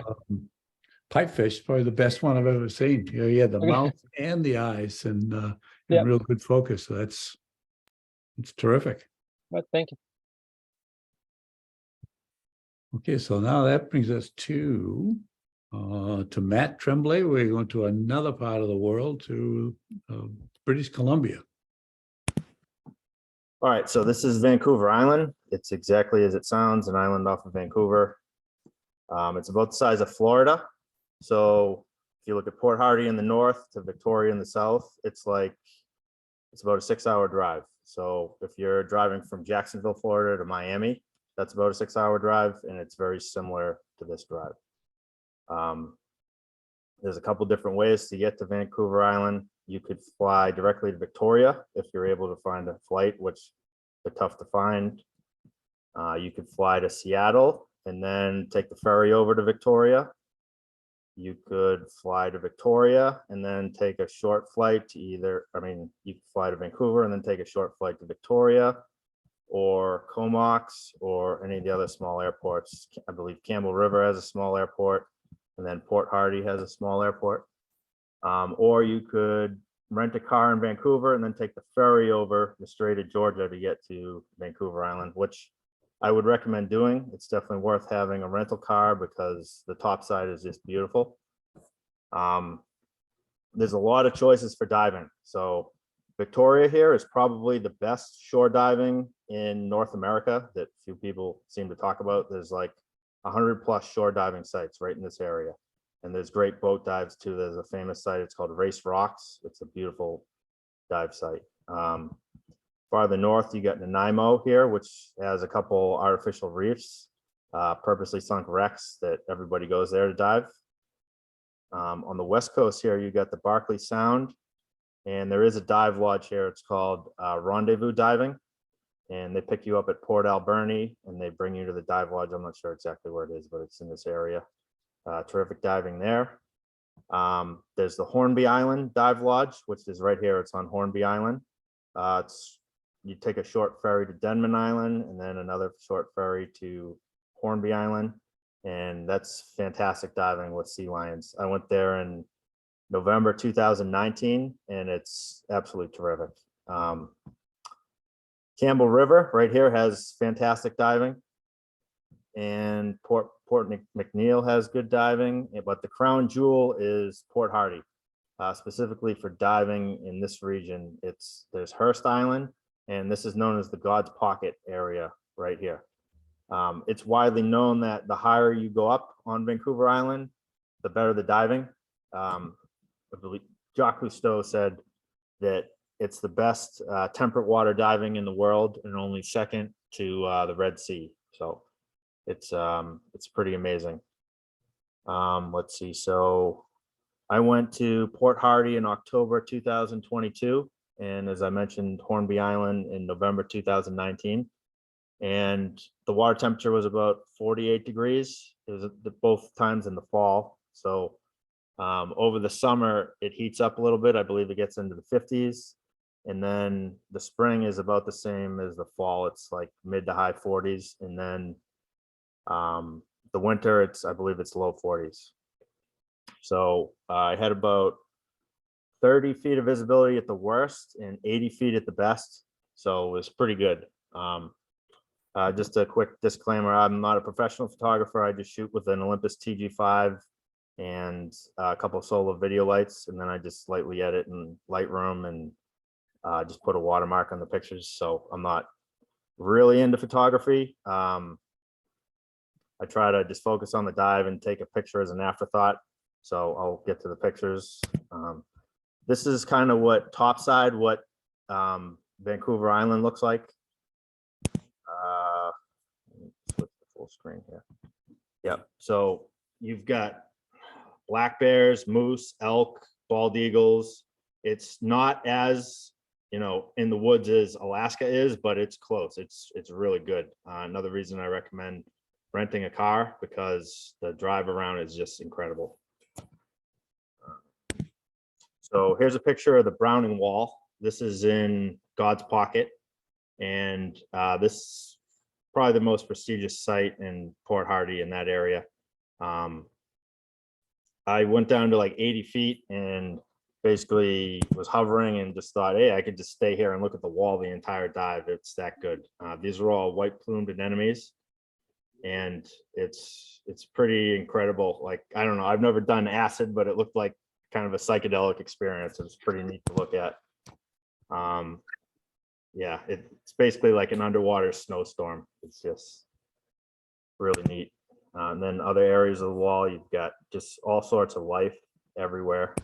Pipefish is probably the best one I've ever seen. You had the mouth and the eyes, and real good focus. So it's terrific. Well, thank you. Okay, so now that brings us to Matt Tremblay. We're going to another part of the world, to British Columbia. All right, so this is Vancouver Island. It's exactly as it sounds, an island off of Vancouver. It's about the size of Florida. So if you look at Port Hardy in the north to Victoria in the south, it's about a 6-hour drive. So if you're driving from Jacksonville, Florida to Miami, that's about a 6-hour drive, and it's very similar to this drive. There's a couple different ways to get to Vancouver Island. You could fly directly to Victoria if you're able to find a flight, which are tough to find. You could fly to Seattle and then take the ferry over to Victoria. You could fly to Victoria and then take a short flight to you could fly to Vancouver and then take a short flight to Victoria, or Comox, or any of the other small airports. I believe Campbell River has a small airport, and then Port Hardy has a small airport. Or you could rent a car in Vancouver and then take the ferry over the Strait of Georgia to get to Vancouver Island, which I would recommend doing. It's definitely worth having a rental car because the top side is just beautiful. There's a lot of choices for diving. So Victoria here is probably the best shore diving in North America that few people seem to talk about. There's like 100+ shore diving sites right in this area. And there's great boat dives too. There's a famous site, it's called Race Rocks. It's a beautiful dive site. Farther north, you got Nanaimo here, which has a couple artificial reefs, purposely sunk wrecks that everybody goes there to dive. On the west coast here, you got the Barkley Sound, and there is a dive lodge here. It's called Rendezvous Diving, and they pick you up at Port Alberni and they bring you to the dive lodge. I'm not sure exactly where it is, but it's in this area. Terrific diving there. There's the Hornby Island Dive Lodge, which is right here. It's on Hornby Island. You take a short ferry to Denman Island and then another short ferry to Hornby Island. And that's fantastic diving with sea lions. I went there in November 2019 and it's absolutely terrific. Campbell River right here has fantastic diving. and Port McNeil has good diving, but the crown jewel is Port Hardy. Specifically for diving in this region, there's Hearst Island, and this is known as the God's Pocket area right here. It's widely known that the higher you go up on Vancouver Island, the better the diving. I believe Jacques Cousteau said that it's the best temperate water diving in the world, and only second to the Red Sea. So it's pretty amazing. Let's see. So I went to Port Hardy in October 2022, and as I mentioned, Hornby Island in November 2019. And the water temperature was about 48 degrees. It was both times in the fall. So over the summer, it heats up a little bit. I believe it gets into the 50s. And then the spring is about the same as the fall. It's like mid to high 40s. And then the winter, I believe it's low 40s. So I had about 30 feet of visibility at the worst and 80 feet at the best. So it was pretty good. Just a quick disclaimer, I'm not a professional photographer. I just shoot with an Olympus TG5 and a couple of solo video lights. And then I just slightly edit in Lightroom and just put a watermark on the pictures. So I'm not really into photography. I try to just focus on the dive and take a picture as an afterthought. So I'll get to the pictures. This is kind of what topside, what Vancouver Island looks like. Switch the full screen here. Yep. So you've got black bears, moose, elk, bald eagles. It's not as, you know, in the woods as Alaska is, but it's close. It's really good. Another reason I recommend renting a car, because the drive around is just incredible. So here's a picture of the Browning Wall. This is in God's Pocket, and this is probably the most prestigious site in Port Hardy in that area. I went down to like 80 feet and basically was hovering and just thought, hey, I could just stay here and look at the wall the entire dive. It's that good. These are all white plumed anemones, and it's pretty incredible. Like, I don't know, I've never done acid, but it looked like kind of a psychedelic experience. It's pretty neat to look at. Yeah, it's basically like an underwater snowstorm. It's just really neat. And then other areas of the wall, you've got just all sorts of life everywhere.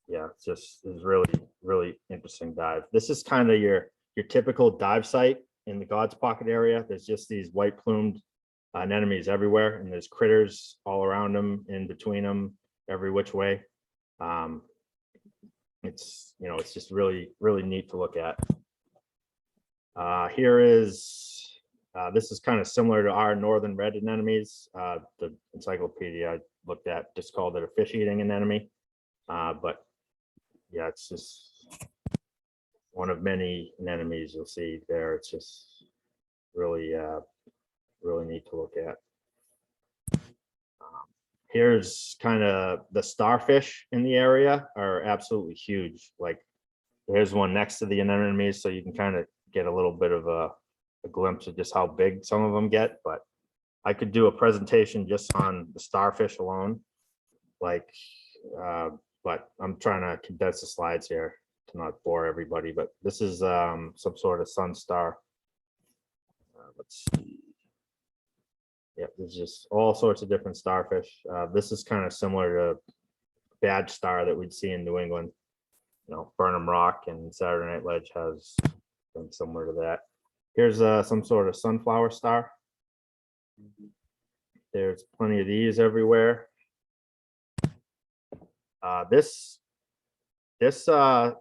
Yeah, it's really interesting dive. This is kind of your typical dive site in the God's Pocket area. There's just these white plumed anemones everywhere, and there's critters all around them, in between them, every which way. It's, you know, it's just really neat to look at. Here is this is kind of similar to our northern red anemones. The encyclopedia I looked at just called it a fish-eating anemone, but yeah, it's just one of many anemones you'll see there. It's just really neat to look at. Here's kind of the starfish in the area are absolutely huge. Like, there's one next to the anemones, so you can kind of get a little bit of a glimpse of just how big some of them get. But I could do a presentation just on the starfish alone, like, but I'm trying to condense the slides here to not bore everybody. But this is some sort of sun star. Let's see. Yeah, there's just all sorts of different starfish. This is kind of similar to badge star that we'd see in New England. You know, Burnham Rock and Saturday Night Ledge has something similar to that. Here's some sort of sunflower star. There's plenty of these everywhere. This I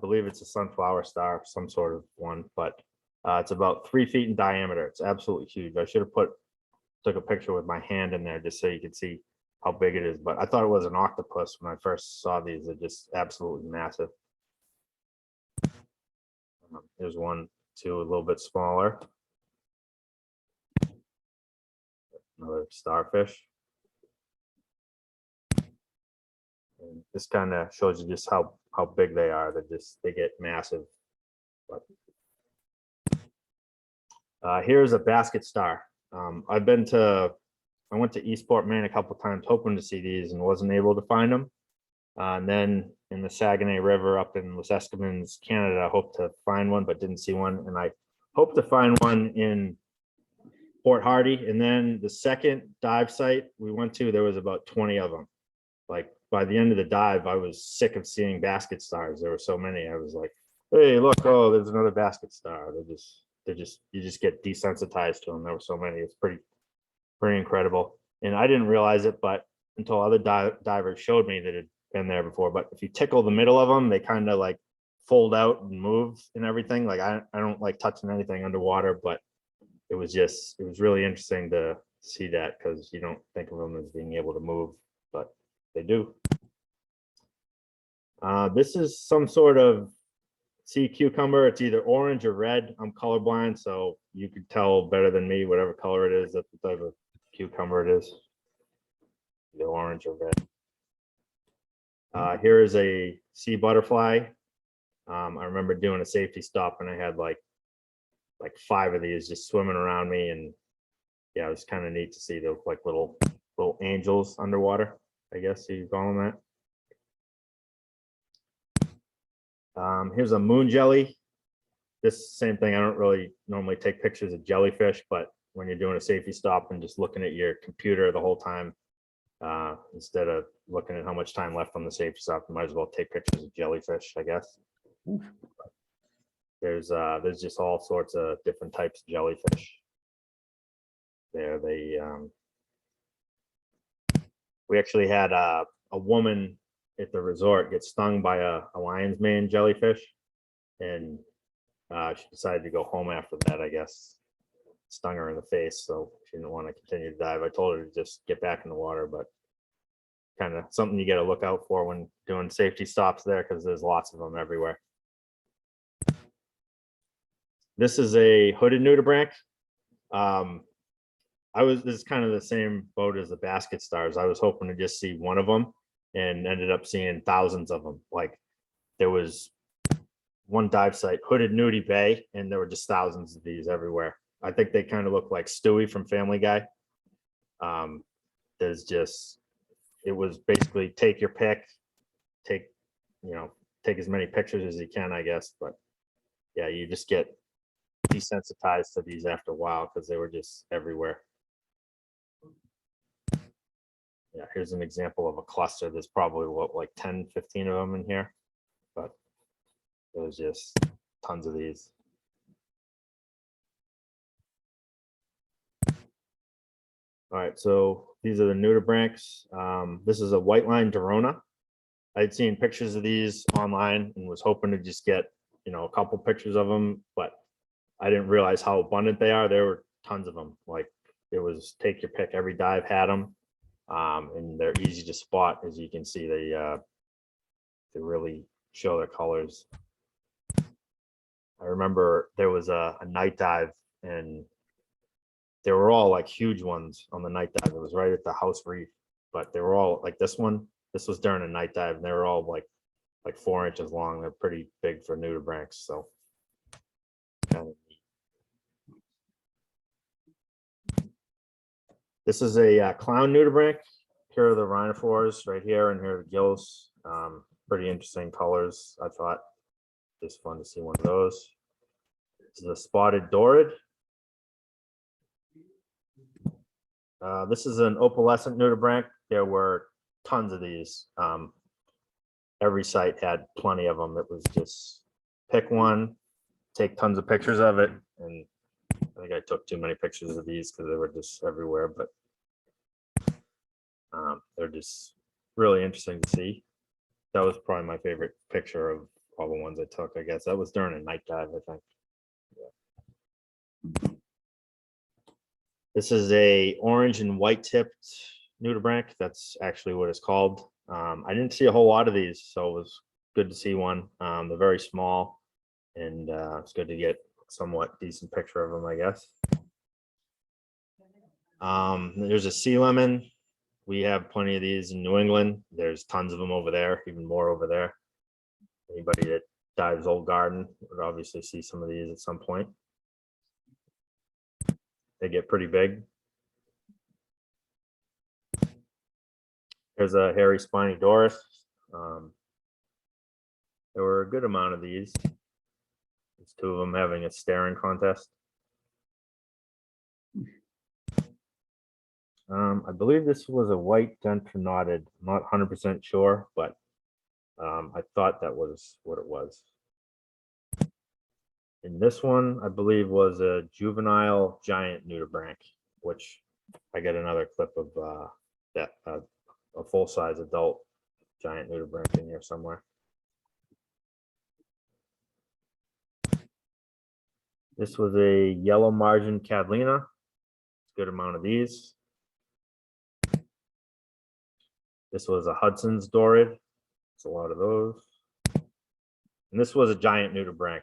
believe it's a sunflower star, some sort of one, but it's about 3 feet in diameter. It's absolutely huge. I should have took a picture with my hand in there just so you could see how big it is. But I thought it was an octopus when I first saw these. They're just absolutely massive. There's one, too, a little bit smaller. Another starfish. And this kind of shows you just how big they are. They get massive. But Here's a basket star. I went to Eastport, Maine a couple times hoping to see these and wasn't able to find them. And then in the Saguenay River up in Les Escamins, Canada, I hoped to find one, but didn't see one. And I hope to find one in Port Hardy. And then the second dive site we went to, there was about 20 of them. Like by the end of the dive, I was sick of seeing basket stars. There were so many. I was like, hey, look, oh, there's another basket star. You just get desensitized to them. There were so many. It's pretty incredible. And I didn't realize it, but until other divers showed me that it had been there before. But if you tickle the middle of them, they kind of like fold out and move and everything. Like I don't like touching anything underwater, but it was really interesting to see that, because you don't think of them as being able to move, but they do. This is some sort of sea cucumber. It's either orange or red. I'm colorblind, so you could tell better than me whatever color it is. That's the type of cucumber it is. Either orange or red. Here is a sea butterfly. I remember doing a safety stop and I had like 5 of these just swimming around me, and yeah, it was kind of neat to see. They look like little angels underwater, I guess you call them that. Here's a moon jelly. This same thing. I don't really normally take pictures of jellyfish, but when you're doing a safety stop and just looking at your computer the whole time, instead of looking at how much time left on the safety stop, you might as well take pictures of jellyfish, I guess. There's just all sorts of different types of jellyfish. We actually had a woman at the resort get stung by a lion's mane jellyfish, and she decided to go home after that. I guess stung her in the face, so she didn't want to continue to dive. I told her to just get back in the water, but kind of something you got to look out for when doing safety stops there, because there's lots of them everywhere. This is a hooded nudibranch. This is kind of the same boat as the basket stars. I was hoping to just see one of them, and ended up seeing thousands of them. Like there was one dive site, Hooded Nudie Bay, and there were just thousands of these everywhere. I think they kind of look like Stewie from Family Guy. It was basically take your pick, take as many pictures as you can, I guess. But yeah, you just get desensitized to these after a while because they were just everywhere. Yeah, here's an example of a cluster. There's probably like 10, 15 of them in here, but there's just tons of these. All right, so these are the nudibranchs. This is a white line Dorona. I'd seen pictures of these online and was hoping to just get, a couple pictures of them, but I didn't realize how abundant they are. There were tons of them. Like it was take your pick. Every dive had them, and they're easy to spot. As you can see, they really show their colors. I remember there was a night dive, and they were all like huge ones on the night dive. It was right at the house reef, but they were all like this one. This was during a night dive, and they were all like 4 inches long. They're pretty big for nudibranchs. So kind of neat. This is a clown nudibranch. Here are the rhinophores right here, and here are the gills. Pretty interesting colors. I thought just fun to see one of those. This is a spotted dorid. This is an opalescent nudibranch. There were tons of these. Every site had plenty of them. It was just pick one, take tons of pictures of it. And I think I took too many pictures of these because they were just everywhere, but they're just really interesting to see. That was probably my favorite picture of all the ones I took, I guess. That was during a night dive, I think. Yeah. This is a orange and white tipped nudibranch. That's actually what it's called. I didn't see a whole lot of these, so it was good to see one. They're very small, and it's good to get somewhat decent picture of them, I guess. There's a sea lemon. We have plenty of these in New England. There's tons of them over there, even more over there. Anybody that dives Old Garden would obviously see some of these at some point. they get pretty big. There's a hairy spiny Doris. There were a good amount of these. There's two of them having a staring contest. I believe this was a white dentronotid. I'm not 100% sure, but I thought that was what it was. And this one, I believe, was a juvenile giant nudibranch, which I get another clip of a full-size adult giant nudibranch in here somewhere. This was a yellow margin Catalina. Good amount of these. This was a Hudson's Dorid. It's a lot of those. And this was a giant nudibranch.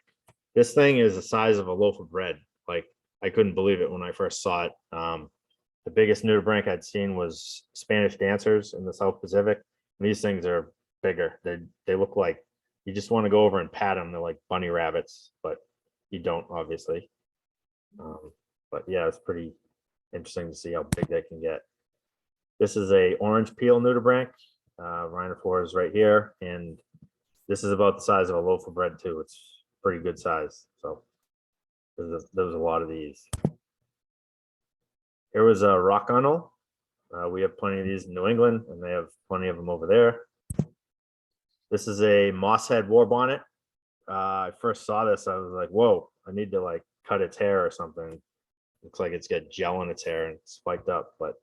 This thing is the size of a loaf of bread. Like, I couldn't believe it when I first saw it. The biggest nudibranch I'd seen was Spanish dancers in the South Pacific. And these things are bigger. They look like you just want to go over and pat them. They're like bunny rabbits, but you don't, obviously. But yeah, it's pretty interesting to see how big they can get. This is a orange peel nudibranch. Rhinophore is right here, and this is about the size of a loaf of bread too. It's pretty good size. So there was a lot of these. Here was a rock gunnel. We have plenty of these in New England, and they have plenty of them over there. This is a mosshead war bonnet. I first saw this, I was like, whoa, I need to like cut its hair or something. Looks like it's got gel in its hair and it's spiked up, but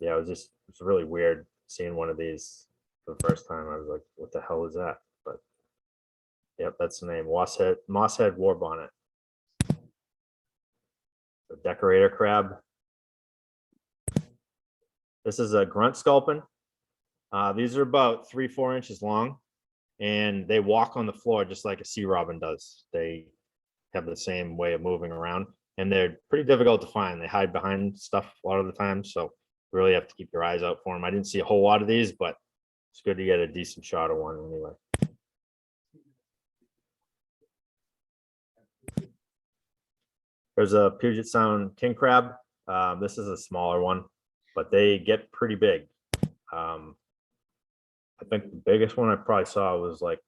yeah, it's really weird seeing one of these for the first time. I was like, what the hell is that? But yep, that's the name. Mosshead war bonnet. The decorator crab. This is a grunt sculpin. These are about 3-4 inches long, and they walk on the floor just like a sea robin does. They have the same way of moving around, and they're pretty difficult to find. They hide behind stuff a lot of the time, so you really have to keep your eyes out for them. I didn't see a whole lot of these, but it's good to get a decent shot of one anyway. There's a Puget Sound king crab. This is a smaller one, but they get pretty big. I think the biggest one I probably saw was like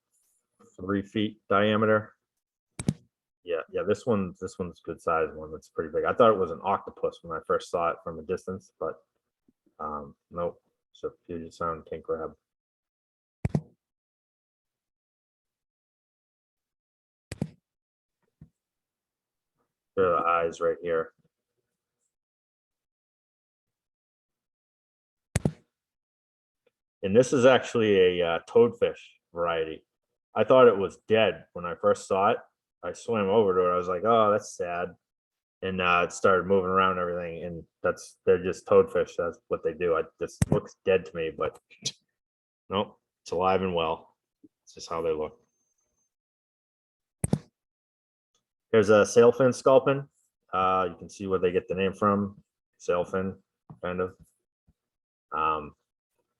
3 feet diameter. Yeah, this one's a good size one. That's pretty big. I thought it was an octopus when I first saw it from a distance, but nope, it's a Puget Sound king crab. There are the eyes right here. And this is actually a toadfish variety. I thought it was dead when I first saw it. I swam over to it. I was like, oh, that's sad. And it started moving around and everything. And they're just toadfish. That's what they do. This looks dead to me, but nope, it's alive and well. It's just how they look. Here's a sailfin sculpin. You can see where they get the name from. Sailfin, kind of.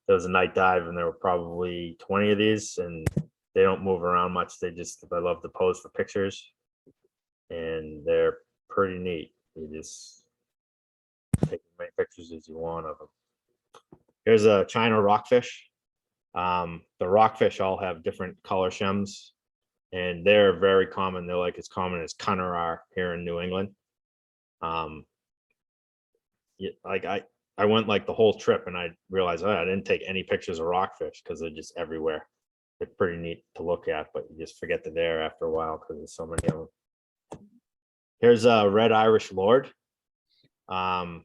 There was a night dive, and there were probably 20 of these, and they don't move around much. They love to pose for pictures, and they're pretty neat. You just take as many pictures as you want of them. Here's a China rockfish. The rockfish all have different color shems, and they're very common. They're like as common as cunner are here in New England. I went like the whole trip, and I realized I didn't take any pictures of rockfish because they're just everywhere. They're pretty neat to look at, but you just forget they're there after a while because there's so many of them. Here's a red Irish lord. The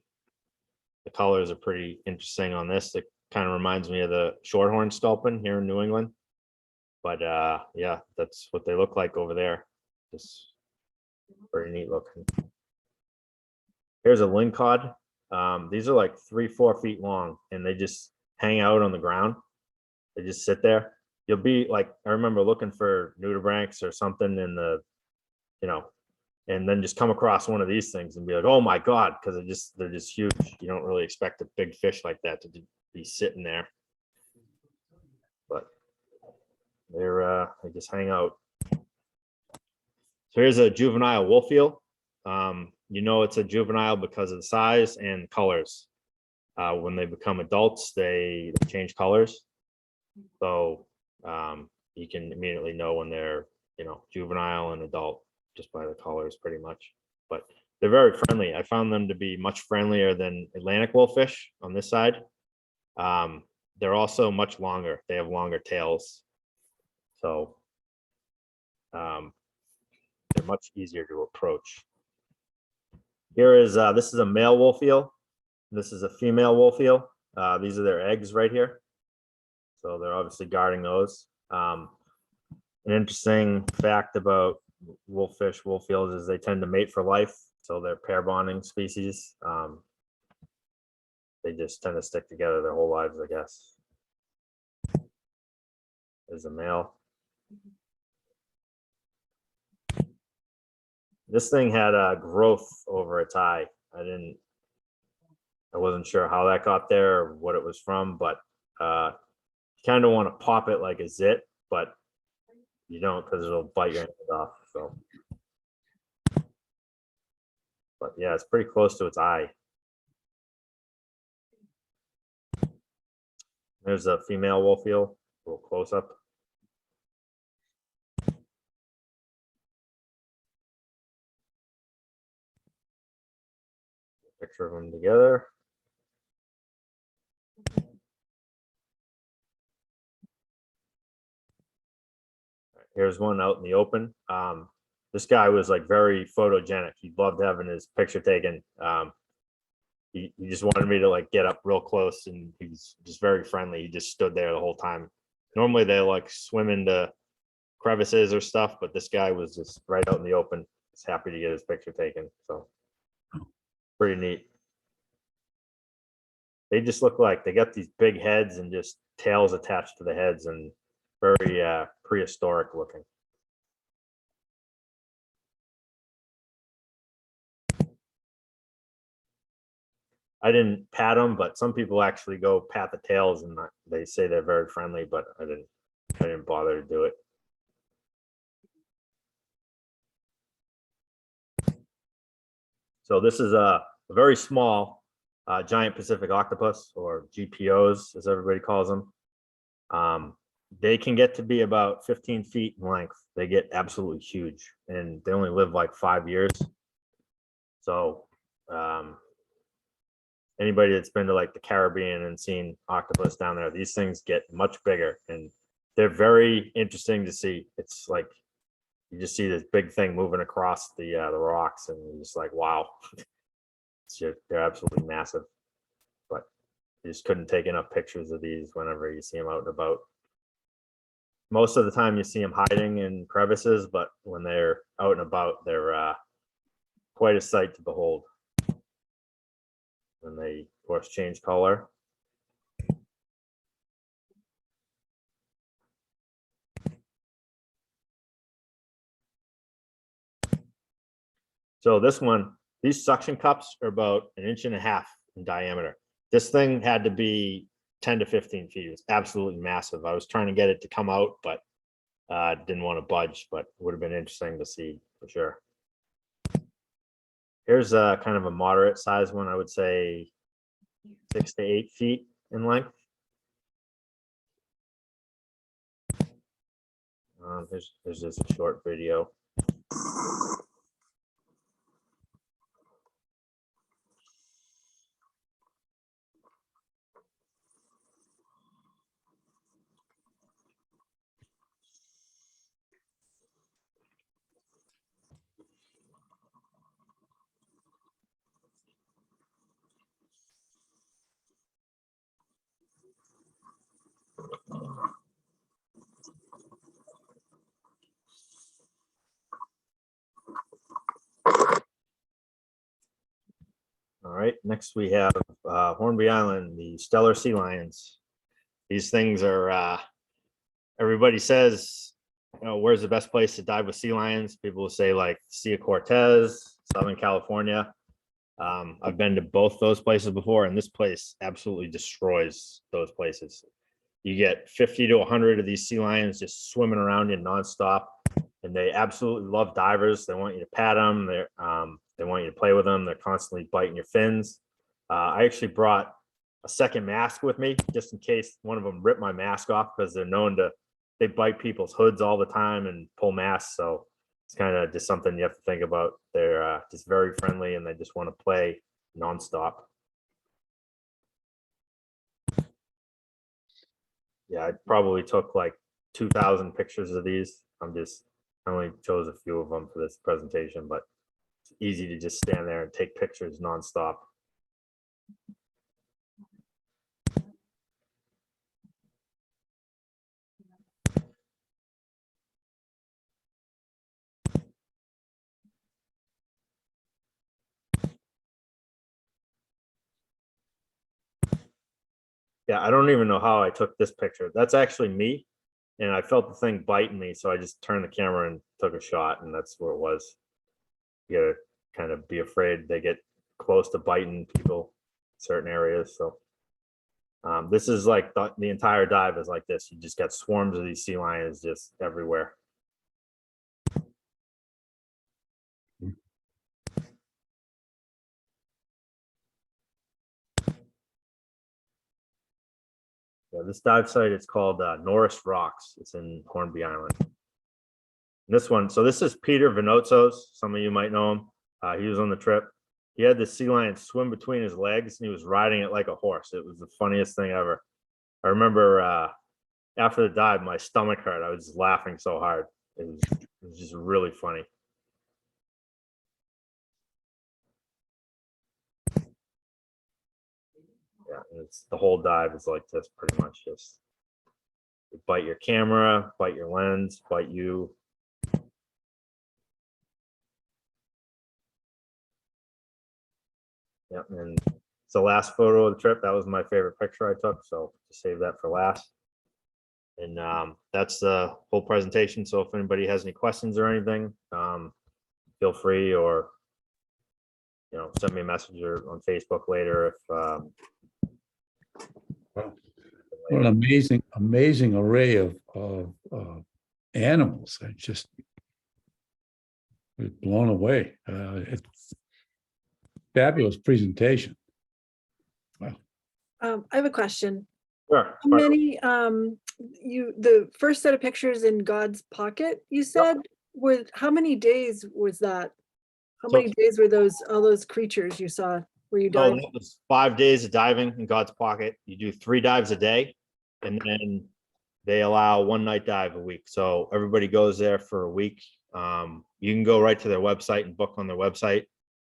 colors are pretty interesting on this. It kind of reminds me of the shorthorn sculpin here in New England. But yeah, that's what they look like over there. Just pretty neat looking. Here's a lingcod. These are like 3-4 feet long, and they just hang out on the ground. They just sit there. You'll be like, I remember looking for nudibranchs or something in the, and then just come across one of these things and be like, oh my God, because they're just huge. You don't really expect a big fish like that to be sitting there. But they just hang out. So here's a juvenile wolf eel. You know it's a juvenile because of the size and colors. When they become adults, they change colors. So you can immediately know when they're, you know, juvenile and adult just by the colors pretty much. But they're very friendly. I found them to be much friendlier than Atlantic wolffish on this side. They're also much longer. They have longer tails. So they're much easier to approach. Here is, this is a male wolf eel. This is a female wolf eel. These are their eggs right here. So they're obviously guarding those. An interesting fact about wolffish, wolf eels is they tend to mate for life. So they're pair bonding species. They just tend to stick together their whole lives, I guess. There's a male. This thing had a growth over its eye. I wasn't sure how that got there or what it was from, but you kind of want to pop it like a zit, but you don't because it'll bite your hand off. So, but yeah, it's pretty close to its eye. There's a female wolf eel, a little close up. Picture of them together. Here's one out in the open. This guy was like very photogenic. He loved having his picture taken. He just wanted me to like get up real close, and he's just very friendly. He just stood there the whole time. Normally they like swim into crevices or stuff, but this guy was just right out in the open. He's happy to get his picture taken. So pretty neat. They just look like they got these big heads and just tails attached to the heads, and very prehistoric looking. I didn't pat them, but some people actually go pat the tails, and they say they're very friendly, but I didn't bother to do it. So this is a very small giant Pacific octopus, or GPOs as everybody calls them. They can get to be about 15 feet in length. They get absolutely huge, and they only live like 5 years. So anybody that's been to like the Caribbean and seen octopus down there, these things get much bigger, and they're very interesting to see. It's like you just see this big thing moving across the rocks, and you're just like, wow. They're absolutely massive. But you just couldn't take enough pictures of these whenever you see them out and about. Most of the time you see them hiding in crevices, but when they're out and about, they're quite a sight to behold. And they, of course, change color. So this one, these suction cups are about 1.5 inches in diameter. This thing had to be 10 to 15 feet. It's absolutely massive. I was trying to get it to come out, but didn't want to budge, but it would have been interesting to see for sure. Here's a kind of a moderate size one. I would say 6 to 8 feet in length. There's just a short video. All right, next we have Hornby Island, the stellar sea lions. These things are, everybody says, you know, where's the best place to dive with sea lions? People will say like Sea of Cortez, Southern California. I've been to both those places before, and this place absolutely destroys those places. You get 50 to 100 of these sea lions just swimming around you nonstop, and they absolutely love divers. They want you to pat them. They want you to play with them. They're constantly biting your fins. I actually brought a second mask with me just in case one of them ripped my mask off, because they're known to, they bite people's hoods all the time and pull masks. So it's kind of just something you have to think about. They're just very friendly and they just want to play nonstop. Yeah, I probably took like 2,000 pictures of these. I only chose a few of them for this presentation, but it's easy to just stand there and take pictures nonstop. Yeah, I don't even know how I took this picture. That's actually me. And I felt the thing biting me. So I just turned the camera and took a shot, and that's where it was. You gotta kind of be afraid they get close to biting people in certain areas. So this is like the entire dive is like this. You just got swarms of these sea lions just everywhere. Yeah, this dive site is called Norris Rocks. It's in Hornby Island. And this one, so this is Peter Vinotzos. Some of you might know him. He was on the trip. He had the sea lion swim between his legs and he was riding it like a horse. It was the funniest thing ever. I remember after the dive, my stomach hurt. I was just laughing so hard. It was just really funny. Yeah, and it's the whole dive is like this, pretty much. Just bite your camera, bite your lens, bite you. Yeah, and it's the last photo of the trip. That was my favorite picture I took, so to save that for last. And that's the whole presentation. So if anybody has any questions or anything, feel free, or send me a message or on Facebook later if What an amazing array of animals. I just was blown away. It's fabulous presentation. Wow. I have a question. Sure. How many, the first set of pictures in God's pocket, you said, how many days was that? How So- many days were all those creatures you saw? Were you Oh, diving? that was 5 days of diving in God's pocket. You do 3 dives a day, and then they allow 1 night dive a week. So everybody goes there for a week. You can go right to their website and book on their website.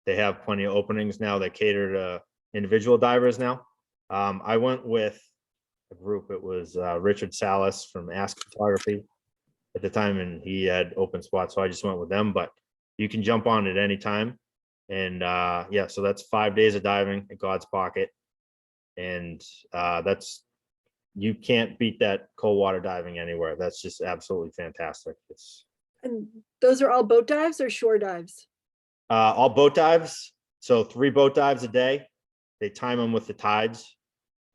They have plenty of openings now. They cater to individual divers now. I went with a group. It was Richard Salas from Ask Photography at the time, and he had open spots. So I just went with them, but you can jump on at any time. And yeah, so that's 5 days of diving at God's pocket. And you can't beat that cold water diving anywhere. That's just absolutely fantastic. It's And those are all boat dives or shore dives? all boat dives. So 3 boat dives a day. They time them with the tides,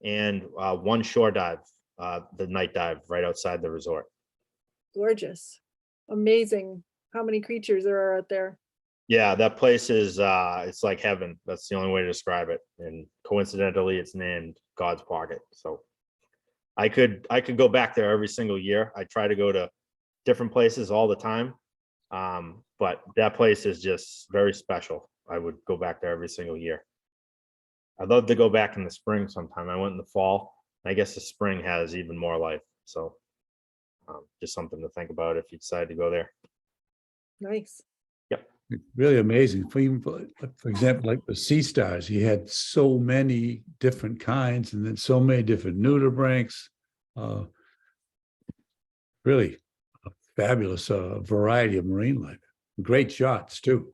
and 1 shore dive, the night dive right outside the resort. Gorgeous. Amazing how many creatures there are out there. Yeah, that place is it's like heaven. That's the only way to describe it. And coincidentally, it's named God's Pocket. So I could go back there every single year. I try to go to different places all the time. But that place is just very special. I would go back there every single year. I'd love to go back in the spring sometime. I went in the fall. I guess the spring has even more life. So just something to think about if you decide to go there. Nice. Really amazing. For example, like the sea stars, he had so many different kinds and then so many different nudibranchs. Really a fabulous variety of marine life. Great shots too.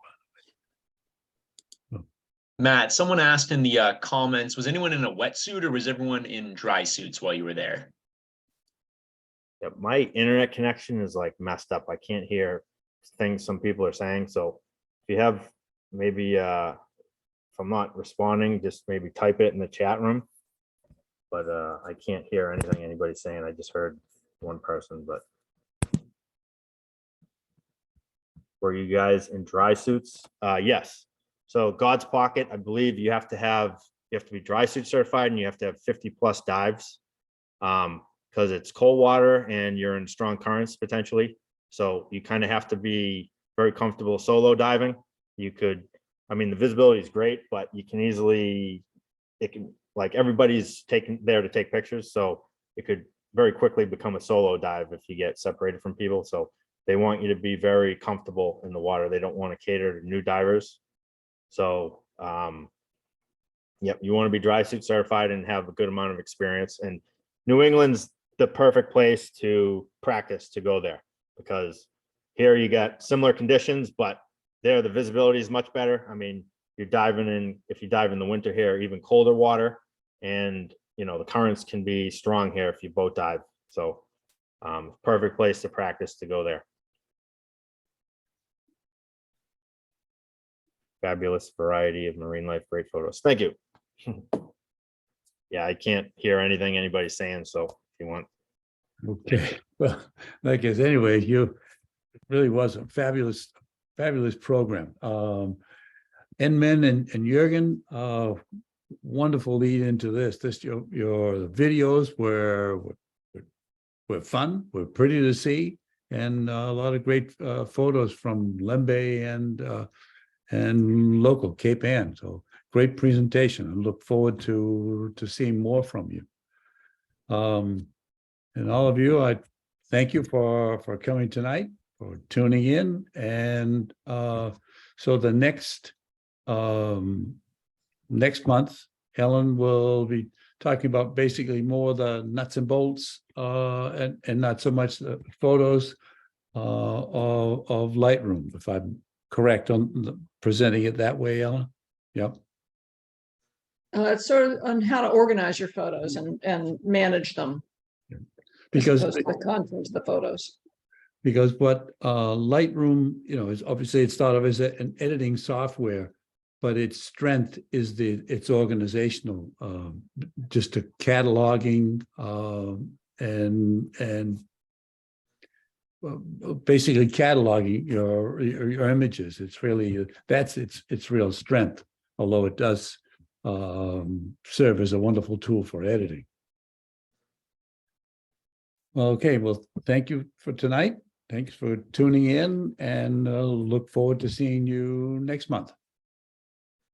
Matt, someone asked in the comments, was anyone in a wetsuit or was everyone in dry suits while you were there? Yeah, my internet connection is like messed up. I can't hear things some people are saying. So if you have maybe if I'm not responding, just maybe type it in the chat room. But I can't hear anything anybody's saying. I just heard one person. But were you guys in dry suits? Yes. So God's Pocket, I believe you have to be dry suit certified and you have to have 50+ dives. Because it's cold water and you're in strong currents potentially. So you kind of have to be very comfortable solo diving. I mean, the visibility is great, but you can easily, like everybody's there to take pictures. So it could very quickly become a solo dive if you get separated from people. So they want you to be very comfortable in the water. They don't want to cater to new divers. So, yep, you want to be dry suit certified and have a good amount of experience. And New England's the perfect place to practice to go there, because here you got similar conditions, but there the visibility is much better. I mean, if you dive in the winter here, even colder water, and the currents can be strong here if you boat dive. So perfect place to practice to go there. Fabulous variety of marine life, great photos. Thank you. Yeah, I can't hear anything anybody's saying, so if you want. Okay, well, like I said, anyway, it really was a fabulous program. En-min and Juergen, wonderful lead into this. Your videos were fun, were pretty to see, and a lot of great photos from Lembe and local Cape Ann. So great presentation. I look forward to seeing more from you. And all of you, I thank you for coming tonight, for tuning in. And so the next month, Ellen will be talking about basically more the nuts and bolts and not so much the photos of Lightroom, if I'm correct on presenting it that way, Ellen. Yep. It's sort of on how to organize your photos and manage them. Because the contents, the photos. Because what Lightroom, is obviously it's thought of as an editing software, but its strength is its organizational, just a cataloging and basically cataloging your images. It's really that's its real strength, although it does serve as a wonderful tool for editing. Okay, well, thank you for tonight. Thanks for tuning in, and look forward to seeing you next month.